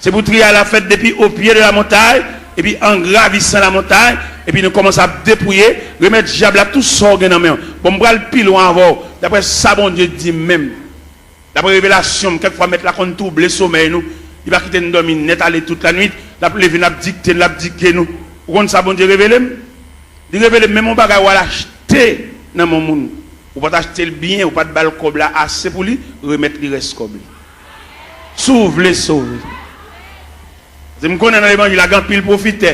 C'est pour trier la fête depuis au pied de la montagne, et puis en gravissant la montagne, et puis nous commençons à dépouiller, remettre diable à tout ça dans la main. Bon, on va le plus loin avant. D'après ça, bon Dieu dit même. D'après révélation, quelquefois mettre la compte tout, le sommeil nous. Il va quitter nous dormir net aller toute la nuit. D'après lever, l'abdicter nous. Vous comprenez ça, bon Dieu révélé? Il révèle même mon bagage ou à l'acheter dans mon monde. Ou pas acheter le bien, ou pas de balle comme là assez pour lui, remettre le reste comme lui. Sauve les sauver. Je me connais dans l'évangile, la grande pile profite.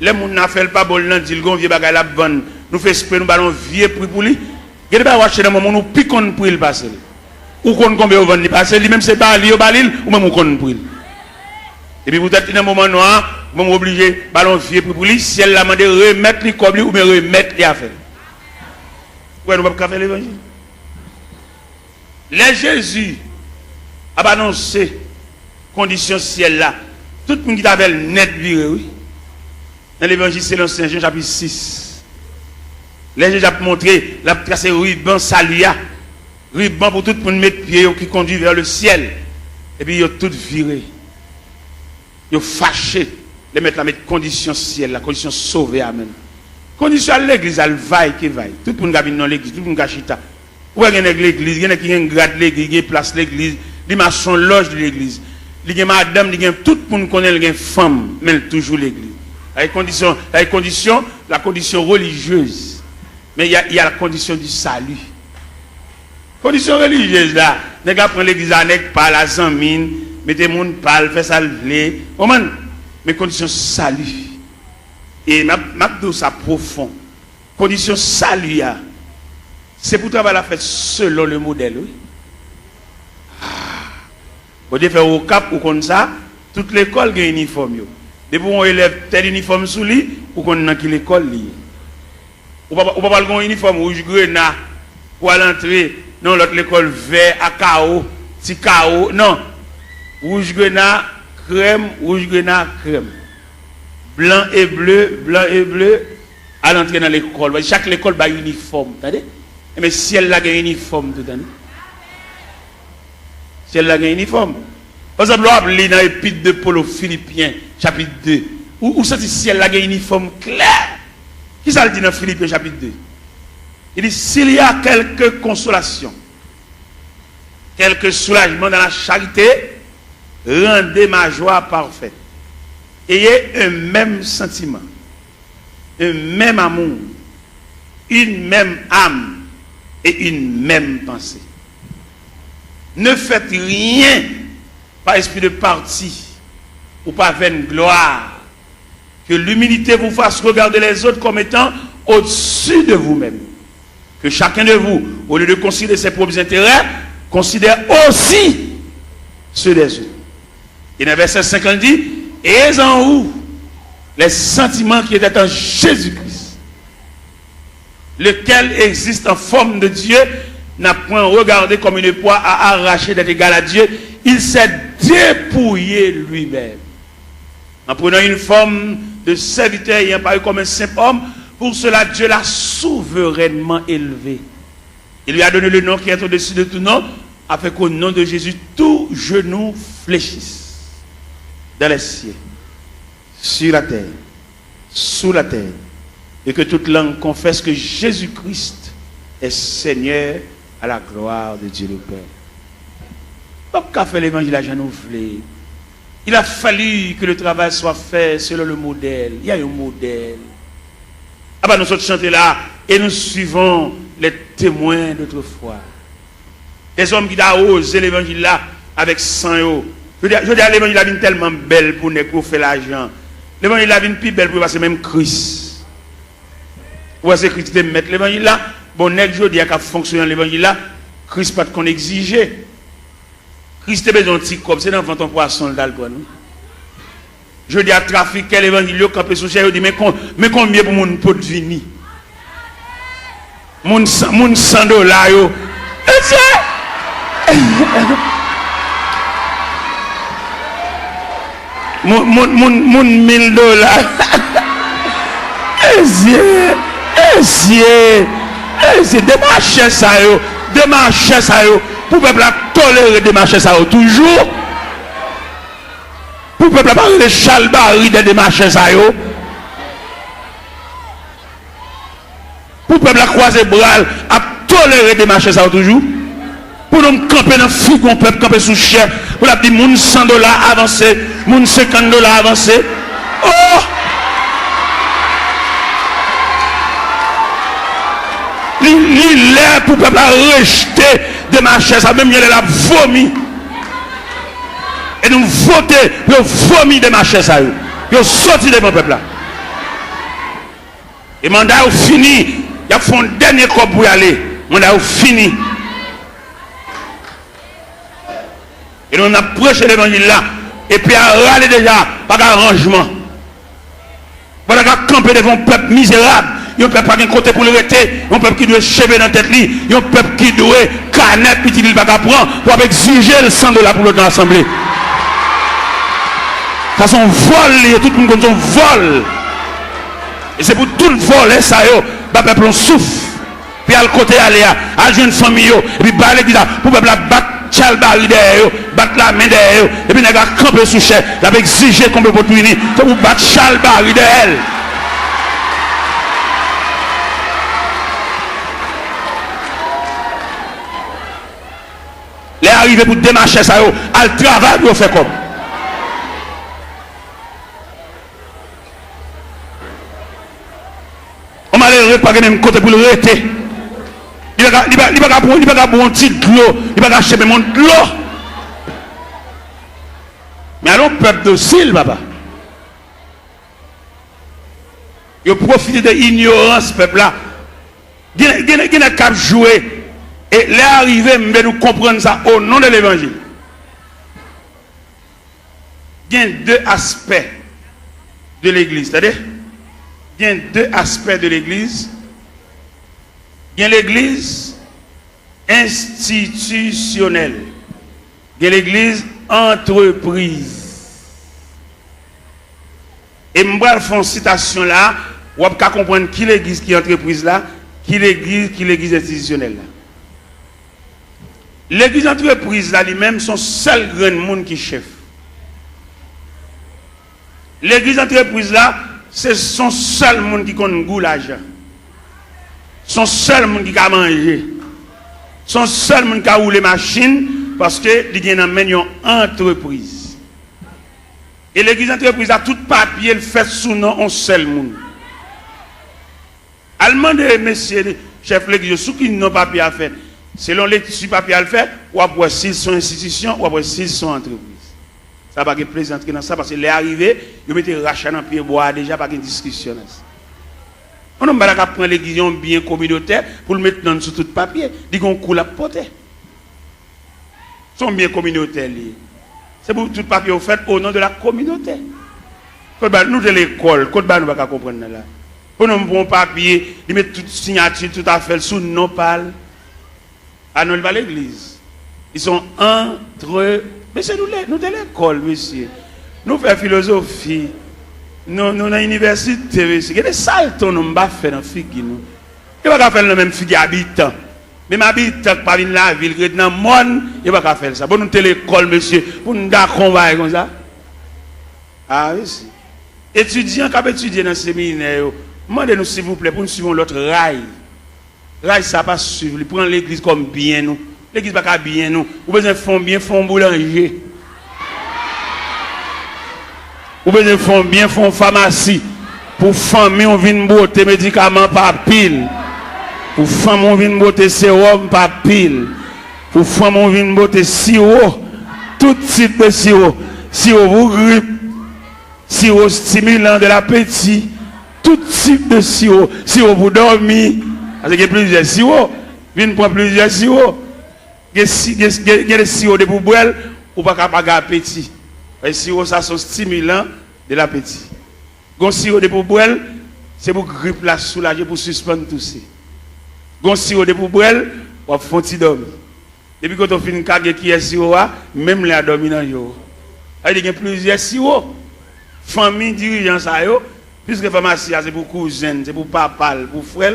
Les gens n'a fait pas bon, ils disent qu'on vieux bagage la bonne. Nous faisons esprit, nous ballons vieux prix pour lui. Il y a des acheter dans mon monde, nous piquons pour il passer. Ou qu'on combien au vendre passer, lui même c'est pas lui au balil, ou même on qu'on pour il. Et puis vous êtes dans un moment noir, vous êtes obligé ballon vieux prix pour lui, si elle l'a demandé remettre les comme lui ou bien remettre les affaires. Ouais, nous ne pouvons pas faire l'évangile. Les Jésus a annoncé condition ciel là. Tout le monde qui avait le net viré, oui. Dans l'évangile selon Saint Jean chapitre 6. Les Jésus a montré, la tracé ruban salia. Ruban pour tout le monde mettre pied qui conduit vers le ciel. Et puis ils ont tout viré. Ils ont fâché. Les mettre la mettre condition ciel, la condition sauvée, amen. Condition à l'église, elle vaille qui vaille. Tout le monde qui dans l'église, tout le monde qui a chita. Où est l'église? Il y en a qui ont grade l'église, qui place l'église, qui ont son loge de l'église. Il y a madame, tout le monde connaît les femmes, mais toujours l'église. La condition religieuse. Mais il y a la condition du salut. Condition religieuse là, les gars prennent l'église avec pas la zamine, mettez mon pal, fait ça le mais condition salut. Et ma ça profond. Condition salut, c'est pour travailler la fête selon le modèle. Oui. Vous devez faire au cap ou comme ça, toute l'école a un uniforme. Depuis on élève tel uniforme sous lui, ou qu'on a qui l'école lié. Ou pas avoir un uniforme rouge grenat pour aller entrer dans l'autre l'école vert à chaos, petit chaos. Non. Rouge grenat, crème, rouge grenat, crème. Blanc et bleu, à l'entrée dans l'école. Chaque école a un uniforme, attendez? Mais si elle a un uniforme, tout l'année. Si elle a un uniforme. Par exemple, on lit dans l'épître de Paul aux Philippiens, chapitre 2. Où ça dit si elle a un uniforme clair? Qui ça le dit dans Philippiens, chapitre 2? Il dit, s'il y a quelque consolation, quelque soulagement dans la charité, rendez ma joie parfaite. Ayez un même sentiment, un même amour, une même âme et une même pensée. Ne faites rien par esprit de parti ou par vaine gloire. Que l'humilité vous fasse regarder les autres comme étant au-dessus de vous-même. Que chacun de vous, au lieu de considérer ses propres intérêts, considère aussi ceux des autres. Et dans le verset 50 dit, et en vous les sentiments qui étaient en Jésus-Christ, lequel existe en forme de Dieu, n'a point regardé comme une proie à arracher d'être égal à Dieu, il s'est dépouillé lui-même. En prenant une forme de serviteur ayant paru comme un simple homme, pour cela Dieu l'a souverainement élevé. Il lui a donné le nom qui est au-dessus de tout nom, afin qu'au nom de Jésus, tout genou fléchisse. Dans les cieux, sur la terre, sous la terre, et que toute langue confesse que Jésus-Christ est Seigneur à la gloire de Dieu le Père. Pourquoi fait l'évangile à Jean-Nouvelé? Il a fallu que le travail soit fait selon le modèle. Il y a un modèle. Ah ben nous sommes chantés là et nous suivons les témoins d'autrefois. Des hommes qui ont osé l'évangile là avec sang. Je dis à l'évangile la vie tellement belle pour faire l'argent. L'évangile la vie plus belle pour passer même Christ. Ou est-ce que Christ te mettre l'évangile là? Bon, je dis à fonctionner l'évangile là, Christ pas qu'on exigeait. Christ a besoin de petit comme c'est dans ton poisson d'alcool. Je dis à trafiquer l'évangile, quand sur je dis mais combien pour mon pot de vini? Mon $100 yo. mon $1000. C'est des marchés ça yo, des marchés ça yo, pour peuple à tolérer des marchés ça yo toujours. Pour peuple à parler de chalbari des marchés ça yo. Pour peuple à croiser bras à tolérer des marchés ça yo toujours. Pour nous camper dans figon peuple camper sous chien, pour la dire moun $100 avancé, moun $50 avancé. Oh! Il est pour peuple à rejeter des marchés, ça même il a vomi. Et nous voter pour vomi des marchés, ça y est. Sorti de mon peuple là. Et le mandat est fini. Il y a fait un dernier coup pour y aller. Le mandat est fini. Et nous avons prêché l'évangile là. Et puis à râler déjà, pas d'arrangement. Pas de camper devant un peuple misérable. Il y a un peuple qui a un côté pour le rester. Un peuple qui doit chever dans la tête. Il y a un peuple qui doit canette, puis il va prendre pour exiger le $100 pour l'autre assemblée. Ça c'est un vol, tout le monde comme un vol. Et c'est pour tout le vol, ça y est, le peuple souffre. Puis à le côté, aller à la jeune famille, et puis à l'église, pour le peuple battre chalbari derrière, battre la main derrière, et puis il a campé sous chef, il a exigé qu'on peut pour tout unir, pour battre chalbari derrière. Les arrivés pour démarcher ça, à le travail, vous faites comme. On m'a l'air pas même côté pour le rester. Il va pas un petit de l'eau, il va pas acheter mon de l'eau. Mais alors, peuple docile, papa. Il profite de l'ignorance, peuple là. Il y a qu'à jouer. Et les arrivés, nous comprendre ça au nom de l'évangile. Il y a deux aspects de l'église. C'est-à-dire, il y a deux aspects de l'église. Il y a l'église institutionnelle. Il y a l'église entreprise. Et je vais faire une citation là, vous pouvez comprendre qui l'église qui est entreprise là, qui l'église institutionnelle là. L'église entreprise là lui-même son seul grand monde qui chef. L'église entreprise là, c'est son seul monde qui connaît goût l'argent. Son seul monde qui a mangé. Son seul monde qui a roulé machine parce que il y a une entreprise. Et l'église entreprise a tout papier fait sous nom un seul monde. Allemand de messieurs chef l'église sous qui n'ont papier à faire. Selon les papiers à le faire, ou après s'ils sont institutions, ou après s'ils sont entreprises. Ça va pas plaisir dans ça parce que les arrivés, ils mettent rachat dans pied bois déjà pas de discussion. On n'a pas prendre l'église bien communautaire pour le mettre dans sous tout papier, dit qu'on coule à porter. Sont bien communautaires liés. C'est pour tout papier fait au nom de la communauté. Nous de l'école, nous ne pouvons pas comprendre là. Pour nous bon papier, ils mettent toute signature, tout à fait sous non parle. À nous, l'église. Ils sont entre. Mais c'est nous de l'école, monsieur. Nous faisons philosophie. Nous dans l'université, monsieur. Il y a des salles que nous ne pas faire dans la figue. Nous ne pouvons pas faire le même figue habitant. Même habitant qui parle de la ville, qui est dans le monde, il ne pouvons pas faire ça. Pour nous de l'école, monsieur. Pour nous faire combat comme ça. Ah oui, si. Étudiants qui étudié dans le séminaire, demandez-nous s'il vous plaît pour nous suivre l'autre rail. Là, ça pas suivre. Il prend l'église comme bien nous. L'église pas bien nous. Vous besoin font bien, font boulanger. Vous besoin font bien, font pharmacie. Pour famille, on vient botter médicaments par pile. Pour femme, on vient botter sérum par pile. Pour femme, on vient botter sirop. Tout type de sirop. Sirop pour grippe. Sirop stimulant de l'appétit. Tout type de sirop. Sirop pour dormir. Parce qu'il y a plusieurs sirops. Viens prendre plusieurs sirops. Il y a des sirops de poubelle ou pas capable d'appétit. Les sirops, ça sont stimulants de l'appétit. Les sirops de poubelle, c'est pour grippe la soulager, pour suspendre tout ça. Les sirops de poubelle, on va faire dormir. Depuis quand on fait une cage qui est sirop, même les a dormi dans le jour. Il y a plusieurs sirops. famille dirigeant ça yo, puisque pharmacie c'est pour cousin, c'est pour papa, pour frère,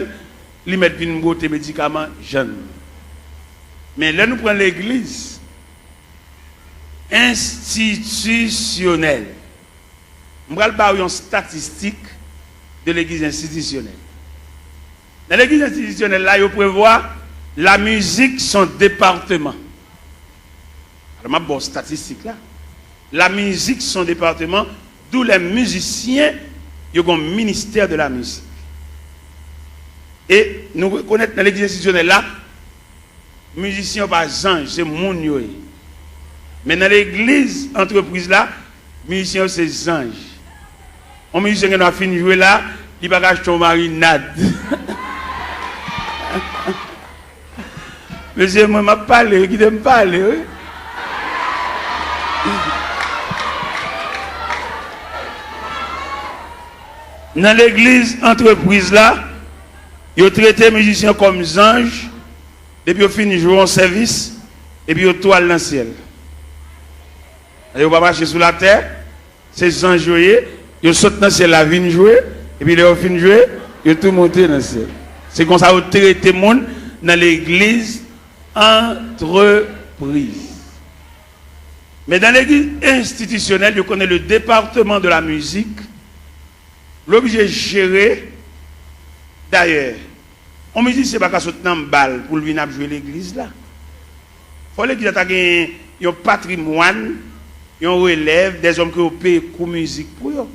ils mettent une beauté médicaments jeunes. Mais là nous prenons l'église institutionnelle. Je vais parler une statistique de l'église institutionnelle. Dans l'église institutionnelle, là, il prévoit la musique, son département. Alors, ma bonne statistique là. La musique, son département, d'où les musiciens, ils ont un ministère de la musique. Et nous reconnaissons dans l'église institutionnelle là, musiciens pas ange, c'est mon yoé. Mais dans l'église entreprise là, musiciens c'est ange. Un musicien qui a fini de jouer là, il va acheter une marinade. Monsieur, moi, je parle, qui me parle, oui. Dans l'église entreprise là, ils traitent les musiciens comme des anges, et puis ils finissent de jouer en service, et puis ils toilent dans le ciel. Ils ne vont pas marcher sous la terre, ces anges joués, ils sautent dans le ciel, la vigne jouer, et puis ils finissent de jouer, ils tout monter dans le ciel. C'est comme ça qu'ils traitent le monde dans l'église entreprise. Mais dans l'église institutionnelle, je connais le département de la musique, l'objet géré. D'ailleurs, on me dit que ce n'est pas qu'à sauter dans balle pour venir jouer l'église là. Il faut l'église ait un patrimoine, un relève, des hommes qui ont payé pour musique pour eux.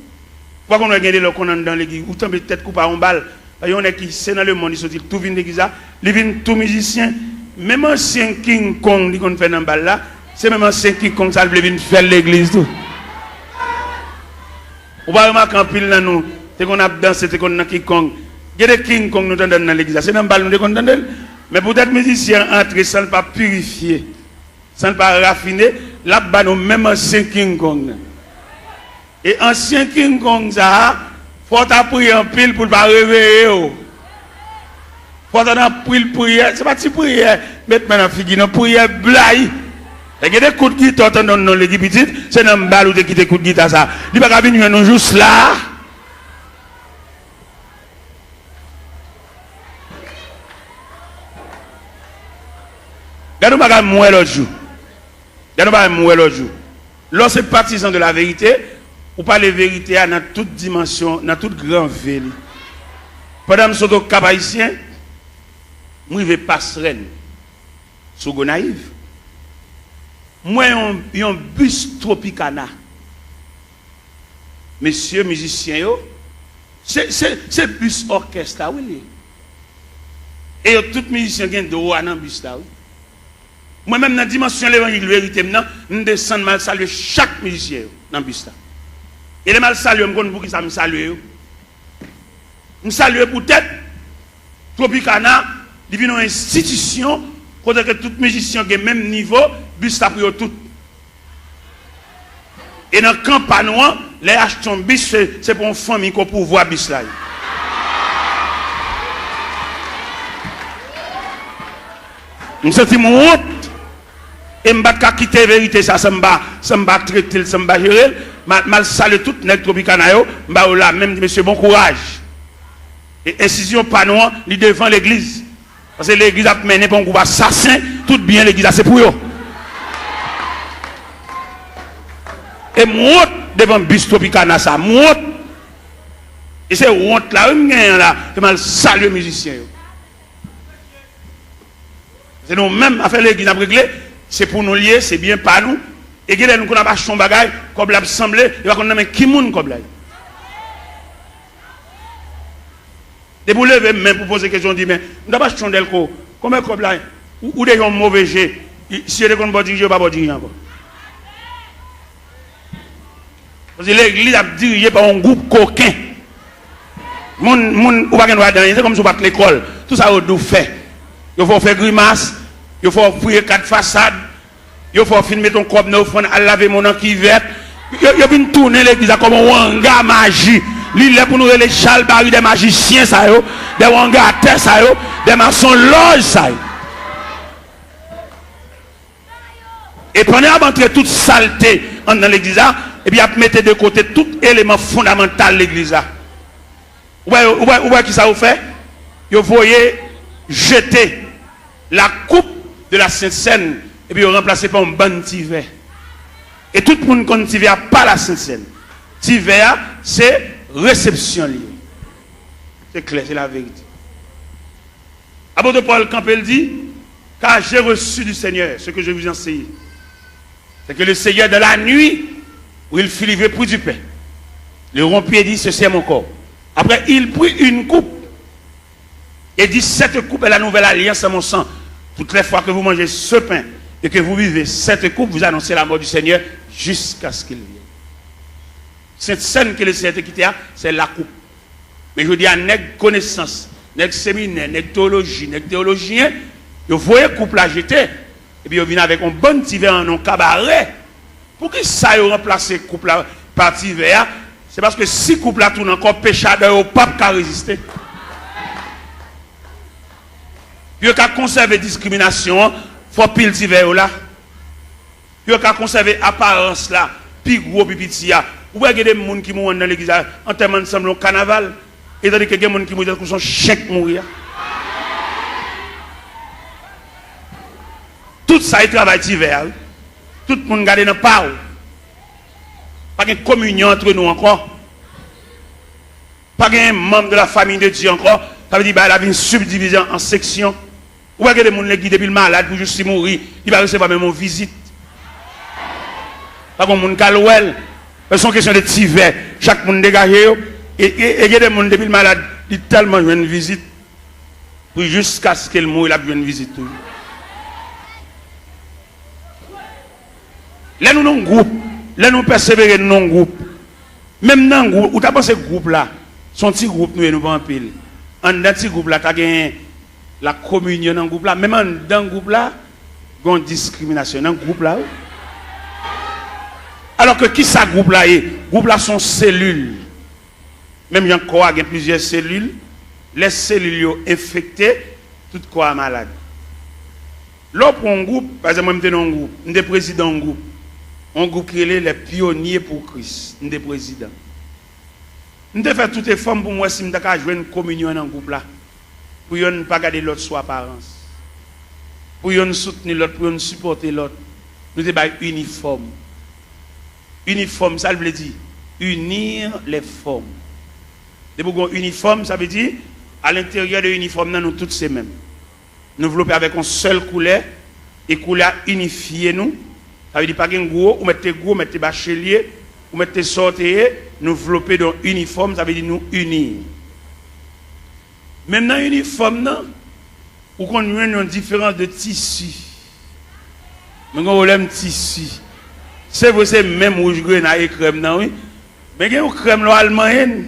Pourquoi on a gagné le qu'on dans l'église, ou tant peut-être couper en balle. Il y en a qui sont dans le monde, ils sont tout vient l'église là, ils viennent tout musicien. Même ancien King Kong qui fait dans balle là, c'est même ancien King Kong ça vient faire l'église tout. On va remarquer en pile là nous, c'est qu'on a dansé, c'est qu'on a King Kong. Il y a des King Kong nous entendons dans l'église, c'est dans balle nous entendons. Mais peut-être musicien entrer sans ne pas purifier, sans ne pas raffiner, là-bas nous même ancien King Kong. Et ancien King Kong ça, faut appuyer en pile pour ne pas réveiller. Faut appuyer prière, c'est pas si prière, mettre maintenant figure dans prière blaye. Il y a des coups de guitare dans l'église petite, c'est dans le bal où tu quittes des coups de guitare ça. Il n'y a pas venir nous juste là. Regardez-nous pas mourir l'autre jour. Regardez-nous pas mourir l'autre jour. Lorsque partisan de la vérité, ou pas les vérités dans toute dimension, dans toute grande ville. Pendant que je suis au Cap Haïtien, je vais passer sur Gonaïve. Moi, il y a un bus Tropicana. Messieurs musiciens, c'est bus orchestre, oui. Et tout musicien qui est droit dans le bus là. Moi-même, dans la dimension de l'évangile vérité, je descends mal saluer chaque musicien dans le bus là. Et les mal saluer, je me pour qui ça me salue. Je salue peut-être Tropicana, il vient une institution, côté que tout musicien qui est même niveau, bus là pour tout. Et dans le campagne, les achetons bus, c'est pour une famille qu'on peut voir bus là. Je me sens mon honte. Et je ne vais pas quitter la vérité, ça ne va pas traiter, ça ne va pas gérer. Je salue tout le Tropicana, je vais là, même monsieur, bon courage. Et incision pas noire, il devant l'église. Parce que l'église a mené pour un groupe assassin, tout bien l'église, c'est pour eux. Et mon honte devant le bus Tropicana, ça, mon honte. Et c'est honte là, je vais saluer les musiciens. C'est nous-mêmes à faire l'église à régler. C'est pour nous lier, c'est bien pas nous. Et que nous avons pas son bagage, comme l'assemblée, il va qu'on ait qui moun comme là. Et vous levez même pour poser question, dit mais nous n'avons pas son delco. Comment comme là ou des gens mauvais jets. Si les gens ne dirigent pas diriger encore. Parce que l'église a dirigé par un groupe coquin. Moun ou pas qu'on c'est comme si on bat l'école. Tout ça on fait. Il faut faire grimace. Il faut fouiller 4 façades. Il faut filmer ton corps neuf, à laver mon an qui vert. Il faut tourner l'église comme un wanga magie. Il est pour nous les Charles Barry des magiciens, ça yo, des wanga à terre, ça yo, des maçons loges, ça yo. Et pendant d'entrer toute saleté dans l'église, et puis il mettre de côté tout élément fondamental de l'église. Où qui ça vous fait? Vous voyez jeter la coupe de la Sainte Seine et puis vous remplacez par un bon petit verre. Et tout le monde connaît petit verre pas la Sainte Seine. Petit verre, c'est réception liée. C'est clair, c'est la vérité. Apôtre Paul Campbell dit, car j'ai reçu du Seigneur ce que je vous enseigne. C'est que le Seigneur, dans la nuit, où il fut livré pour du pain, le rompit et dit, ceci est mon corps. Après, il prit une coupe et dit, cette coupe est la nouvelle alliance à mon sang. Toutes les fois que vous mangez ce pain et que vous vivez cette coupe, vous annoncez la mort du Seigneur jusqu'à ce qu'il vienne. Cette scène que le Seigneur a quittée, c'est la coupe. Mais je dis à nègre connaissance, nègre séminaire, nègre théologie, nègre théologien, vous voyez coupe la jeter, et puis vous venez avec un bon petit verre en un cabaret. Pour que ça ait remplacé coupe la par petit verre, c'est parce que si coupe la tourne encore péchadeur au pape qui a résisté. Puis vous avez conservé discrimination, il faut pile petit verre là. Puis vous avez conservé apparence là, puis gros puis petit là. Vous voyez des gens qui mourent dans l'église en termes ensemble au carnaval. Et tandis que des gens qui mourent dans son chèque mourir. Tout ça, il travaille hiver. Tout le monde garde dans le pas. Pas de communion entre nous encore. Pas de membre de la famille de Dieu encore. Ça veut dire qu'il y a une subdivision en sections. Vous voyez des gens qui depuis le malade pour juste mourir. Il va recevoir même une visite. Pas de monde qui a c'est une question de petits verres. Chaque monde dégagé. Et il y a des gens depuis le malade qui tellement une visite. Pour jusqu'à ce qu'il mouille, il a une visite. Là, nous avons un groupe. Là, nous persévérons dans un groupe. Même dans un groupe, où tu as pensé groupe là, son petit groupe, nous ne pas en pile. En dans ce groupe là, tu as gagné la communion dans le groupe là. Même dans le groupe là, il y a une discrimination dans le groupe là. Alors que qui ça groupe là est? Groupe là sont cellules. Même il y a plusieurs cellules. Les cellules sont infectées, tout quoi malade. Là pour un groupe, par exemple, moi je suis dans un groupe, je suis président d'un groupe. Un groupe qui est les pionniers pour Christ. Je suis président. Je fais toutes les formes pour moi si je veux jouer une communion dans le groupe là. Pour ne pas garder l'autre sous apparence. Pour ne soutenir l'autre, pour ne supporter l'autre. Nous sommes uniformes. Uniforme, ça veut dire unir les formes. De pour uniforme, ça veut dire à l'intérieur de l'uniforme, nous tous ces mêmes. Nous développer avec une seule couleur et couleur unifiée nous. Ça veut dire pas qu'un gros, ou mettez bachelier, ou mettez sortir, nous développer dans uniforme, ça veut dire nous unir. Même dans l'uniforme, ou qu'on a une différence de tissu. Mais on a un tissu. C'est vrai, c'est même rouge grenade et crème, non, oui. Mais il y a une crème allemande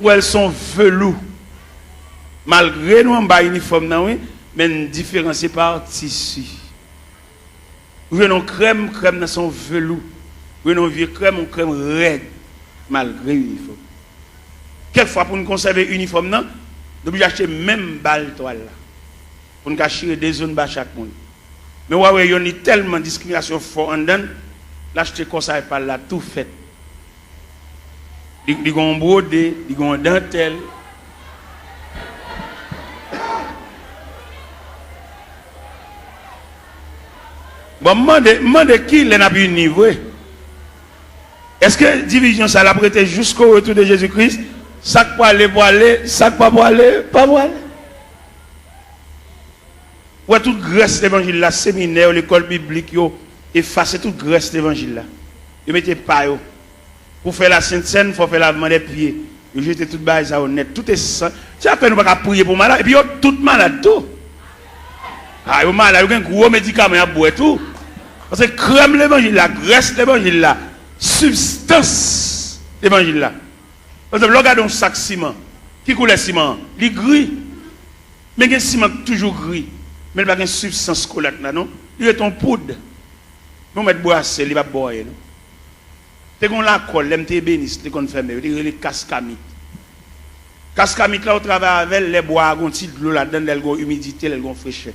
où elles sont velours. Malgré nous, on a un uniforme, non, oui, mais différencié par tissu. Vous avez une crème dans son velours. Vous avez une vieux crème raide, malgré l'uniforme. Quelquefois, pour nous conserver l'uniforme, nous devons acheter même balle toile là. Pour nous cacher des zones bas chaque monde. Mais ouais, il y a tellement de discrimination fort en dedans. L'acheter comme ça, par là, tout fait. Ils ont brodé, ils ont dentelle. Bon, demande qui n'a pas eu niveau. Est-ce que division ça l'a prêté jusqu'au retour de Jésus-Christ? Ça pour aller, ça pas pour aller, pas pour aller. Ouais, toute grâce l'évangile là, séminaire, l'école biblique, effacer toute grâce l'évangile là. Vous mettez pas yo. Pour faire la Sainte Seine, il faut faire lavement des pieds. Vous jetez tout bas ça honnête. Tout est ça. C'est après nous pas prier pour malade et puis tout malade tout. Ah, yo malade, yo un gros médicament à boire tout. Parce que crème l'évangile là, graisse l'évangile là, substance l'évangile là. Parce que regardez un sac ciment. Qui coule le ciment? Il gris. Mais le ciment toujours gris. Mais il n'y a pas de substance collecte là, non? Il est en poudre. Nous mettons boisser, il va boire. C'est qu'on la colle, l'MT bénis, c'est qu'on fait, il y a cascamite. Cascamite là, on travaille avec les bois, on tire de l'eau là-dedans, il y a humidité, il y a fraîcheur.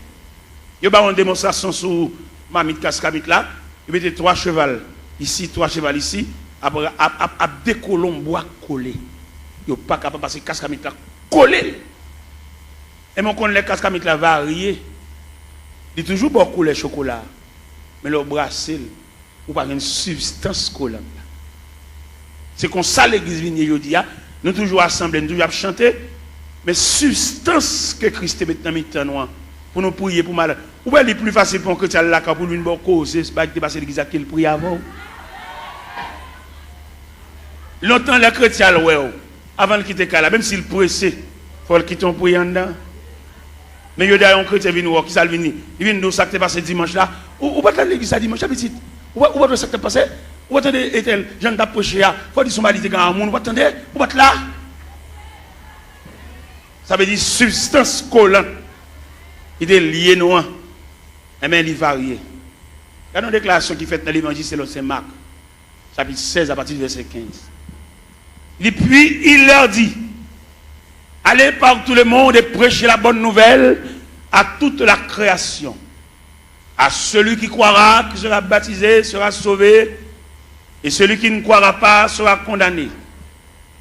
Il y a une démonstration sur mamite cascamite là, il y a 3 chevals. ici, 3 chevals ici, à décoller bois collé. Yo pas capable parce que cascamite là collé. Et mon connaît les cascamite là varié. Il toujours beaucoup les chocolat. Mais le brasser ou pas une substance collante. C'est comme ça l'église vient aujourd'hui, nous toujours assemblés, nous toujours chanter, mais substance que Christ met dans notre temps pour nous prier pour malade. Ou est plus facile pour un chrétien là pour lui une bonne cause, c'est pas dépasser l'église qu'il prie avant. Longtemps les chrétiens avant de quitter là, même s'il pressé, il faut le quitter en priant dedans. Mais il y a un chrétien venu qui s'est venu, il vient nous ça qui passé dimanche là. Ou pas dans l'église dimanche petit. Ou pas ça qui passé. Ou attendez, est-elle, j'en ai prêché, il faut dire son mari est un monde, ou attendez, ou pas là. Ça veut dire substance collante. Il est lié noir. Et bien, il varie. Il y a une déclaration qui fait dans l'évangile selon Saint Marc, chapitre 16 à partir du verset 15. Et puis, il leur dit, allez par tout le monde et prêchez la bonne nouvelle à toute la création. À celui qui croira, qui sera baptisé, sera sauvé. Et celui qui ne croira pas sera condamné.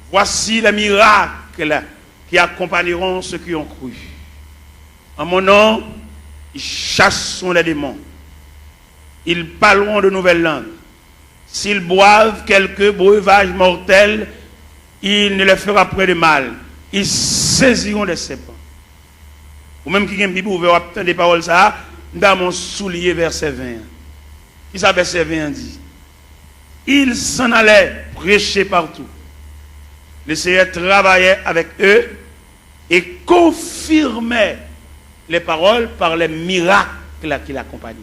Voici les miracles qui accompagneront ceux qui ont cru. En mon nom, ils chasseront les démons. Ils parleront de nouvelles langues. S'ils boivent quelques breuvages mortels, il ne leur fera point de mal. Ils saisiront des serpents. Ou même qui a une Bible ouverte, des paroles ça, dans mon soulier, verset 20. Qui ça, verset 20 dit? Ils s'en allaient prêcher partout. Le Seigneur travaillait avec eux et confirmait les paroles par les miracles qui l'accompagnaient.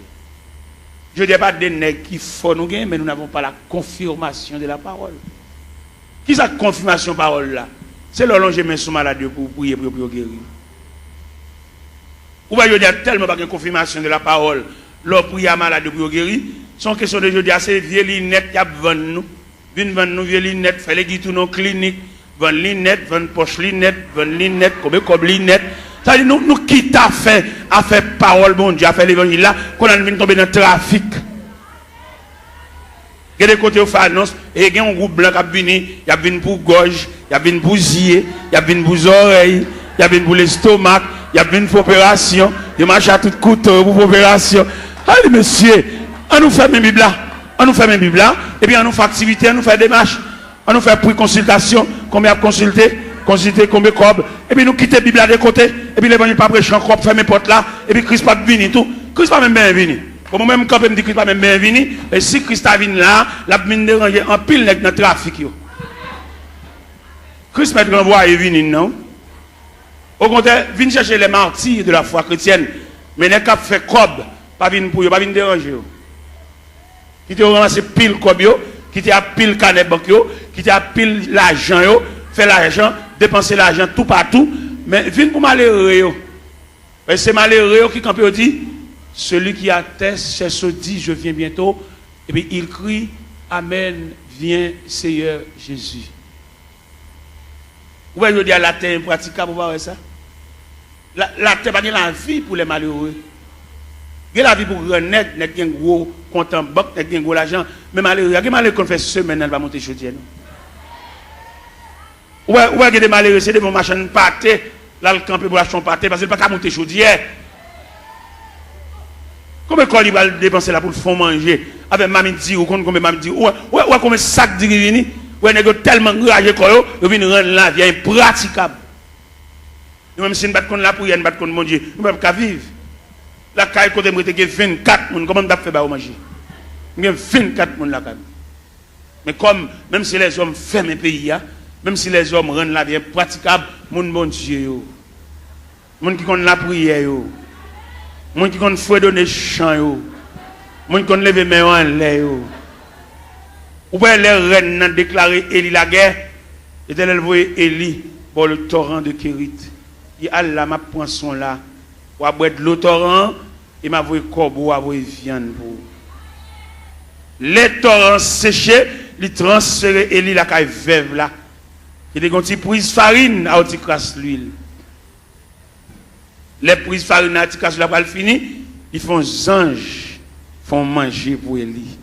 Je ne dis pas des nègres qui font nous gagner, mais nous n'avons pas la confirmation de la parole. Qui est cette confirmation de la parole là? C'est le long que je mets sous malade pour prier pour guérir. Ou bien je dis tellement pas de confirmation de la parole, leur prière malade pour guérir. Son question de jeudi, c'est vieux lunettes qui a vendu nous. Viens vendre nous vieux lunettes, fait les guides nos cliniques, vendre lunettes, vendre poche lunettes, vendre lunettes, comme lunettes. Ça dit nous qui t'a fait à faire parole bon Dieu, à faire l'évangile là, qu'on a venu tomber dans le trafic. Il y a des côtés où fait annonce, et il y a un groupe blanc qui a venu pour gorge, il y a venu pour zier, il y a venu pour oreilles, il y a venu pour l'estomac, il y a venu pour opération, il marche à tout couteau pour opération. Allez monsieur, on nous fait mes Bibles là, on nous fait mes Bibles là, et puis on nous fait activité, on nous fait démarche, on nous fait prix consultation, combien consulter combien de et puis nous quitter la Bible là de côté, et puis les gens pas prêcher encore, faire mes portes là, et puis Christ pas venu tout, Christ pas même bien venu. Comme même quand me dit Christ pas même bien venu, et si Christ a venu là, la mine déranger en pile dans le trafic yo. Christ m'a renvoyé venu non. Au contraire, viens chercher les martyrs de la foi chrétienne, mais les cap fait cob, pas venir pour yo, pas venir déranger yo. Qui te ramassé pile cob yo, qui te a pile canet banque yo, qui te a pile l'argent yo, fait l'argent, dépenser l'argent tout partout, mais viens pour malheureux yo. Et c'est malheureux qui quand dit celui qui atteste, c'est ce dit je viens bientôt, et puis il crie amen, viens Seigneur Jésus. Vous voyez, je dis à la terre impraticable pour voir ça. La terre pas la vie pour les malheureux. Il y a la vie pour renaître, il y a un gros compte en banque, il y a un gros l'argent, mais malheureux, il y a des malheureux qu'on fait semaine, elle va monter chaudière. Ou il y a des malheureux, c'est des bons machins pâtés, là le camp pour acheter pâté, parce qu'il n'y a pas qu'à monter chaudière. Combien de il va dépenser là pour le fond manger avec mamie dit ou combien mamie dit ou combien sac de rivini ou est tellement enragé quoi yo vient rendre la vie impraticable. Nous même si nous battons la prière nous battons mon Dieu nous ne pouvons pas vivre. La caille côté me était 24 personnes comment on fait ba manger. Il y a 24 personnes là. Mais comme même si les hommes ferment le pays même si les hommes rendent la vie impraticable mon bon Dieu yo. Mon qui connaît la prière yo. Moi qui connais fouet donner chant yo. Moi qui connais lever main en l'air yo. Ou bien les reines ont déclaré Élie la guerre. Et elle voyait Élie pour le torrent de Kérit. Il Allah m'a prend son là. Ou a boire de l'eau torrent et m'a voyé corbeau a voyé viande pour. Les torrents séchés, ils transféré Élie la caille veuve là. Il a une prise farine à crasse l'huile. Les prises farine à la fini, ils font anges, font manger pour Élie.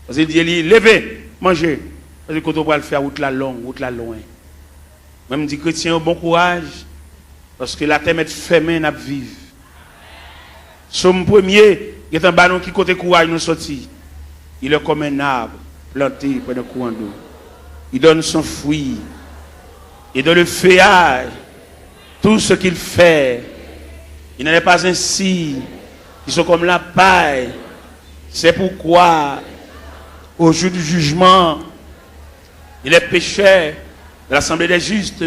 Parce qu'il dit, levez, mangez. Parce que quand on va le faire, route la longue, route la loin. Même dit chrétien, bon courage. Parce que la terre est fermée, n'a vivre. Somme premier, il y a un ballon qui côté courage nous sorti. Il est comme un arbre planté près d'un courant d'eau. Il donne son fruit. Et dans le feuillage, tout ce qu'il fait, il n'en est pas ainsi. Ils sont comme la paille. C'est pourquoi, au jour du jugement, il est pécheur de l'assemblée des justes,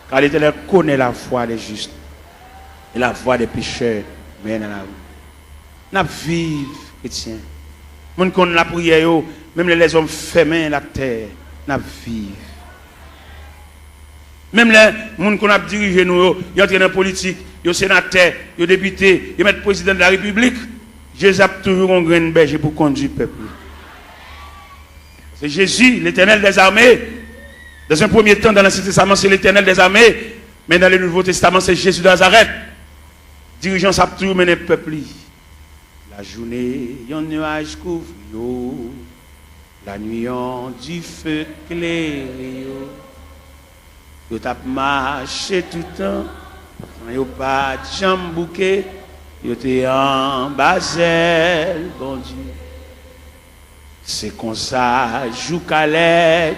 car l'Éternel connaît la voie des justes. Et la voie des pécheurs mène à la vie. N'a vive, chrétien. Moun qu'on la prière, même les hommes fermés la terre, n'a vive. Même les gens qu'on a dirigé nous, ils entrent dans la politique, ils sont sénateurs, ils sont députés, ils mettent président de la République. Jésus a toujours un grain de berger pour conduire le peuple. C'est Jésus, l'Éternel des armées. Dans un premier temps, dans l'Ancien Testament, c'est l'Éternel des armées. Mais dans le Nouveau Testament, c'est Jésus de Nazareth. Dirigeant, ça a toujours mené le peuple. La journée, il y a un nuage couvre, la nuit, on du feu clair. Yo tap marché tout le temps, yo pas de jambe bouquet, yo te en basel, bon Dieu. C'est comme ça, joue calais,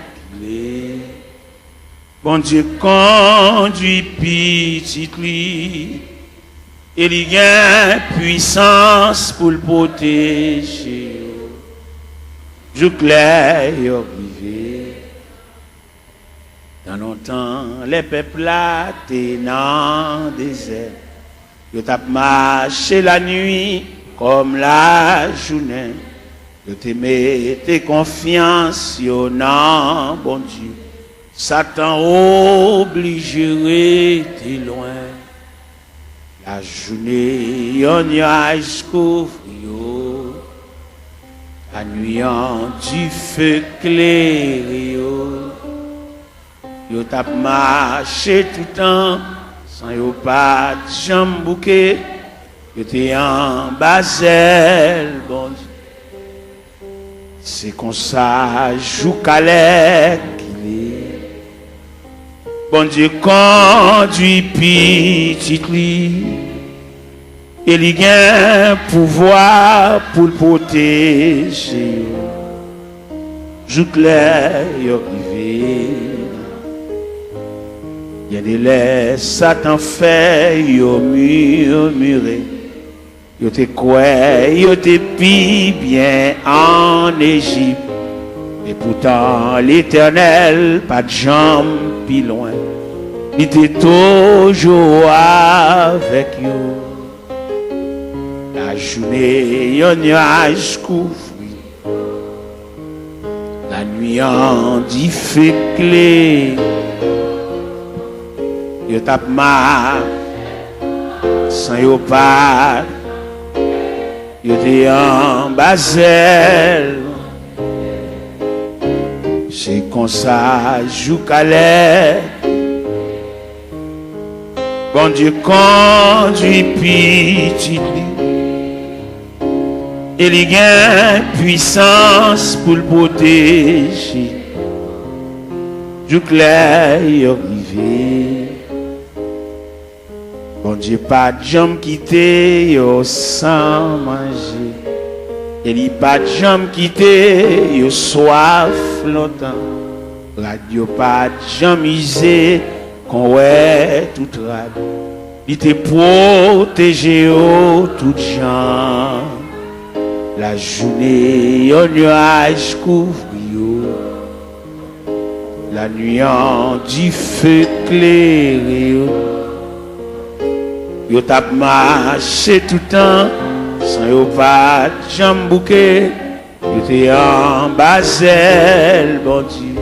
bon Dieu conduit petit lui, et il y a puissance pour le protéger. Joue clair, yo privé. Dans longtemps, les peuples étaient dans le désert. Ils ont marché la nuit comme la journée. Ils ont mis confiance dans bon Dieu. Satan obligé de loin. La journée, un nuage couvre. La nuit, en du feu clair. Yo tap marché tout le temps, sans yo pas de jambe bouquet, yo te en basel, bon Dieu. C'est comme ça, joue calais qu'il est. Bon Dieu conduit petit lui, et il a un pouvoir pour le protéger. Joue clair, yo privé. Il y a des laits, Satan fait, yo murmuré. Yo te quoi, yo te pi bien en Égypte. Et pourtant, l'Éternel, pas de jambes, pi loin. Il était toujours avec yo. La journée, yon nuage couvre. La nuit, en dit fait clé. Yo tap ma sans yo pas yo te en basel. C'est comme ça joue calais. Bon Dieu conduit petit et il gagne puissance pour le protéger. Joue clair yo rivé. Bon Dieu, pas de jambes quitter yo sans manger. Et il pas de jambes quitter yo soif longtemps. Radio pas de jambes usé qu'on ouais tout rade. Il te protégé au tout gens. La journée au nuage couvre yo. La nuit en du feu clair. Yo tap marché tout le temps, sans yo pas de jambe bouquet, yo te en basel, bon Dieu.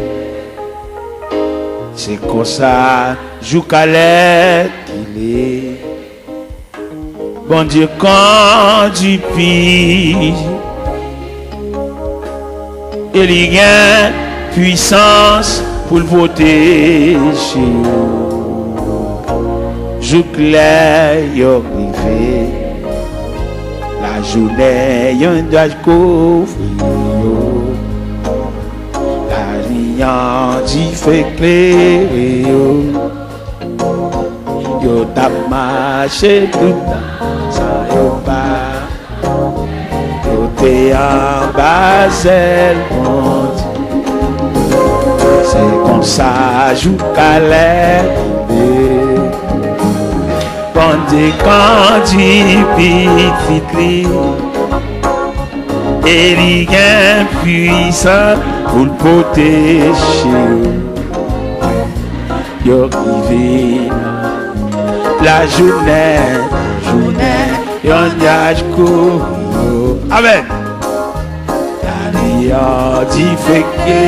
C'est comme ça, joue calais qu'il est. Bon Dieu conduit puis, il y a puissance pour le protéger. Joue clair, yo privé. La journée, yon doit couvrir. lumière qui fait éclairer yo tap marché tout ça yo pas yo t'es en Basel c'est comme ça joue calais quand tu petit et il est puissant pour le protéger. Yo rivé la journée, yon yage court. Amen. La lumière dit fait que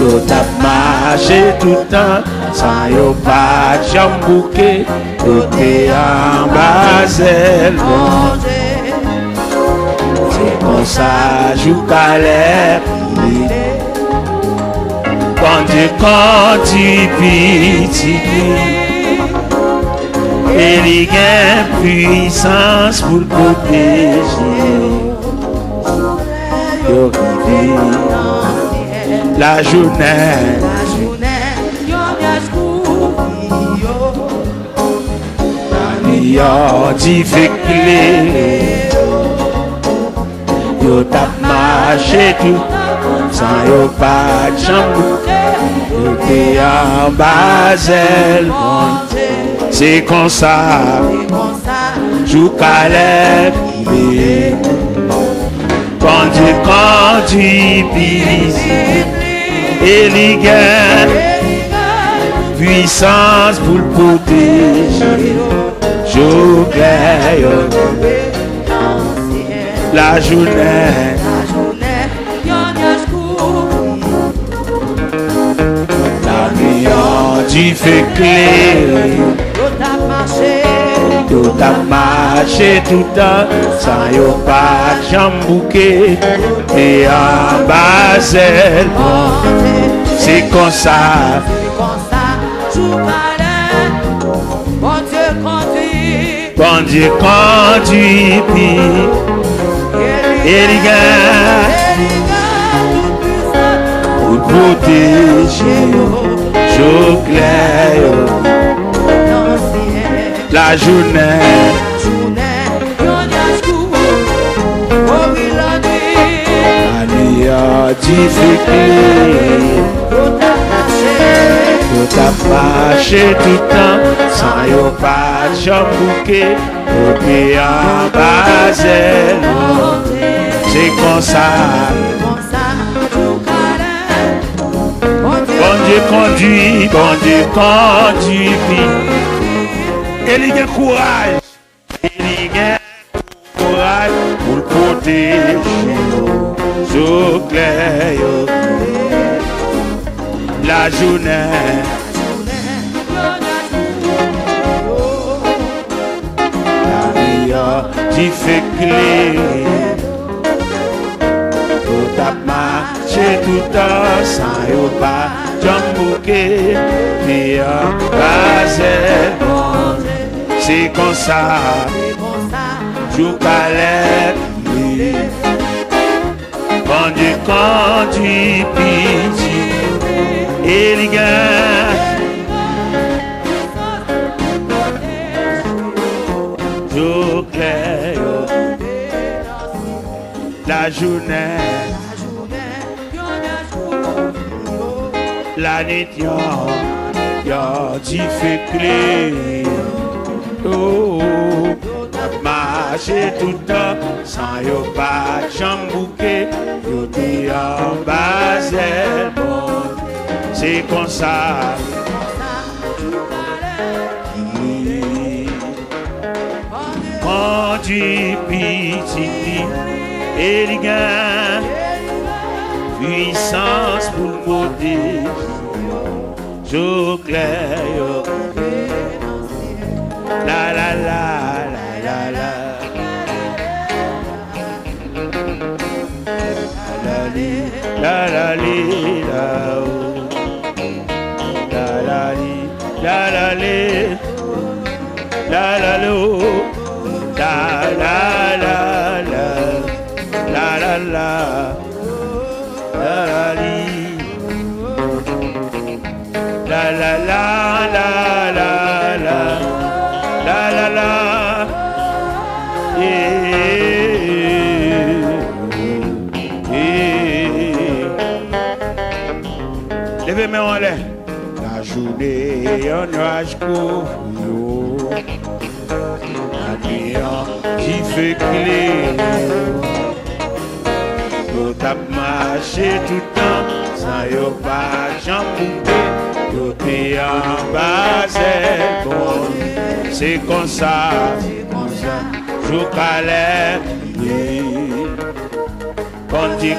yo tap marché tout le temps, sans yo pas jambouqué, yo t'es en Basel. C'est comme ça, joue calais. Quand tu petit, et il y a puissance pour le protéger. Yo rivé la journée, la lumière dit fait clé. Yo tap marché tout sans yo pas de chambre. Yo t'es en Basel. C'est comme ça, joue calais. Quand tu pises, et il y a puissance pour le protéger. Joue clair, la journée, la lumière du fait clair. Yo tap marché tout le temps, sans yo pas de jambouqué, et en Basel. C'est comme ça, bon Dieu conduit, et les gars, pour protéger, jour clair, la journée, la lumière du fait yo tap marché tout le temps, sans yo pas de jambouqué, yo t'es en Basel. C'est comme ça, bon Dieu conduit, et il y a courage, pour le protéger, so clair, la journée, la lumière qui fait clé, yo tap marché tout le temps, sans yo pas jambouqué, t'es en Basel. C'est comme ça, joue calais, quand Dieu conduit petit, et les gars, joue clair, la journée, la nuit, y'a du fait clé. Oh, marché tout le temps, sans yo pas de jambouqué, yo t'es en Basel. C'est comme ça, quand tu petit, et les gars, puissance pour le côté, jour clair, la la la la la la la la la la Levez-moi en l'air. La journée en nuage couvre. La nuit qui fait clair. Yo tap marché tout le temps. Sans yo pas jamboué. Yo t'es en bas, c'est bon. C'est comme ça. Je calais.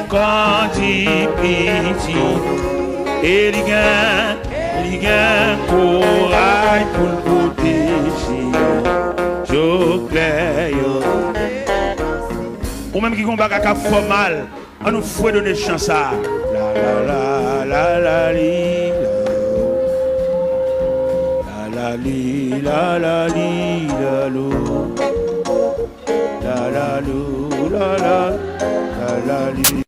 Quand tu piti. Et il y a courage pour le protéger. Je claire. Ou même qui combat à fort mal, on nous faut donner chance à. La la la li la li la la li la lo la la lo la la la li.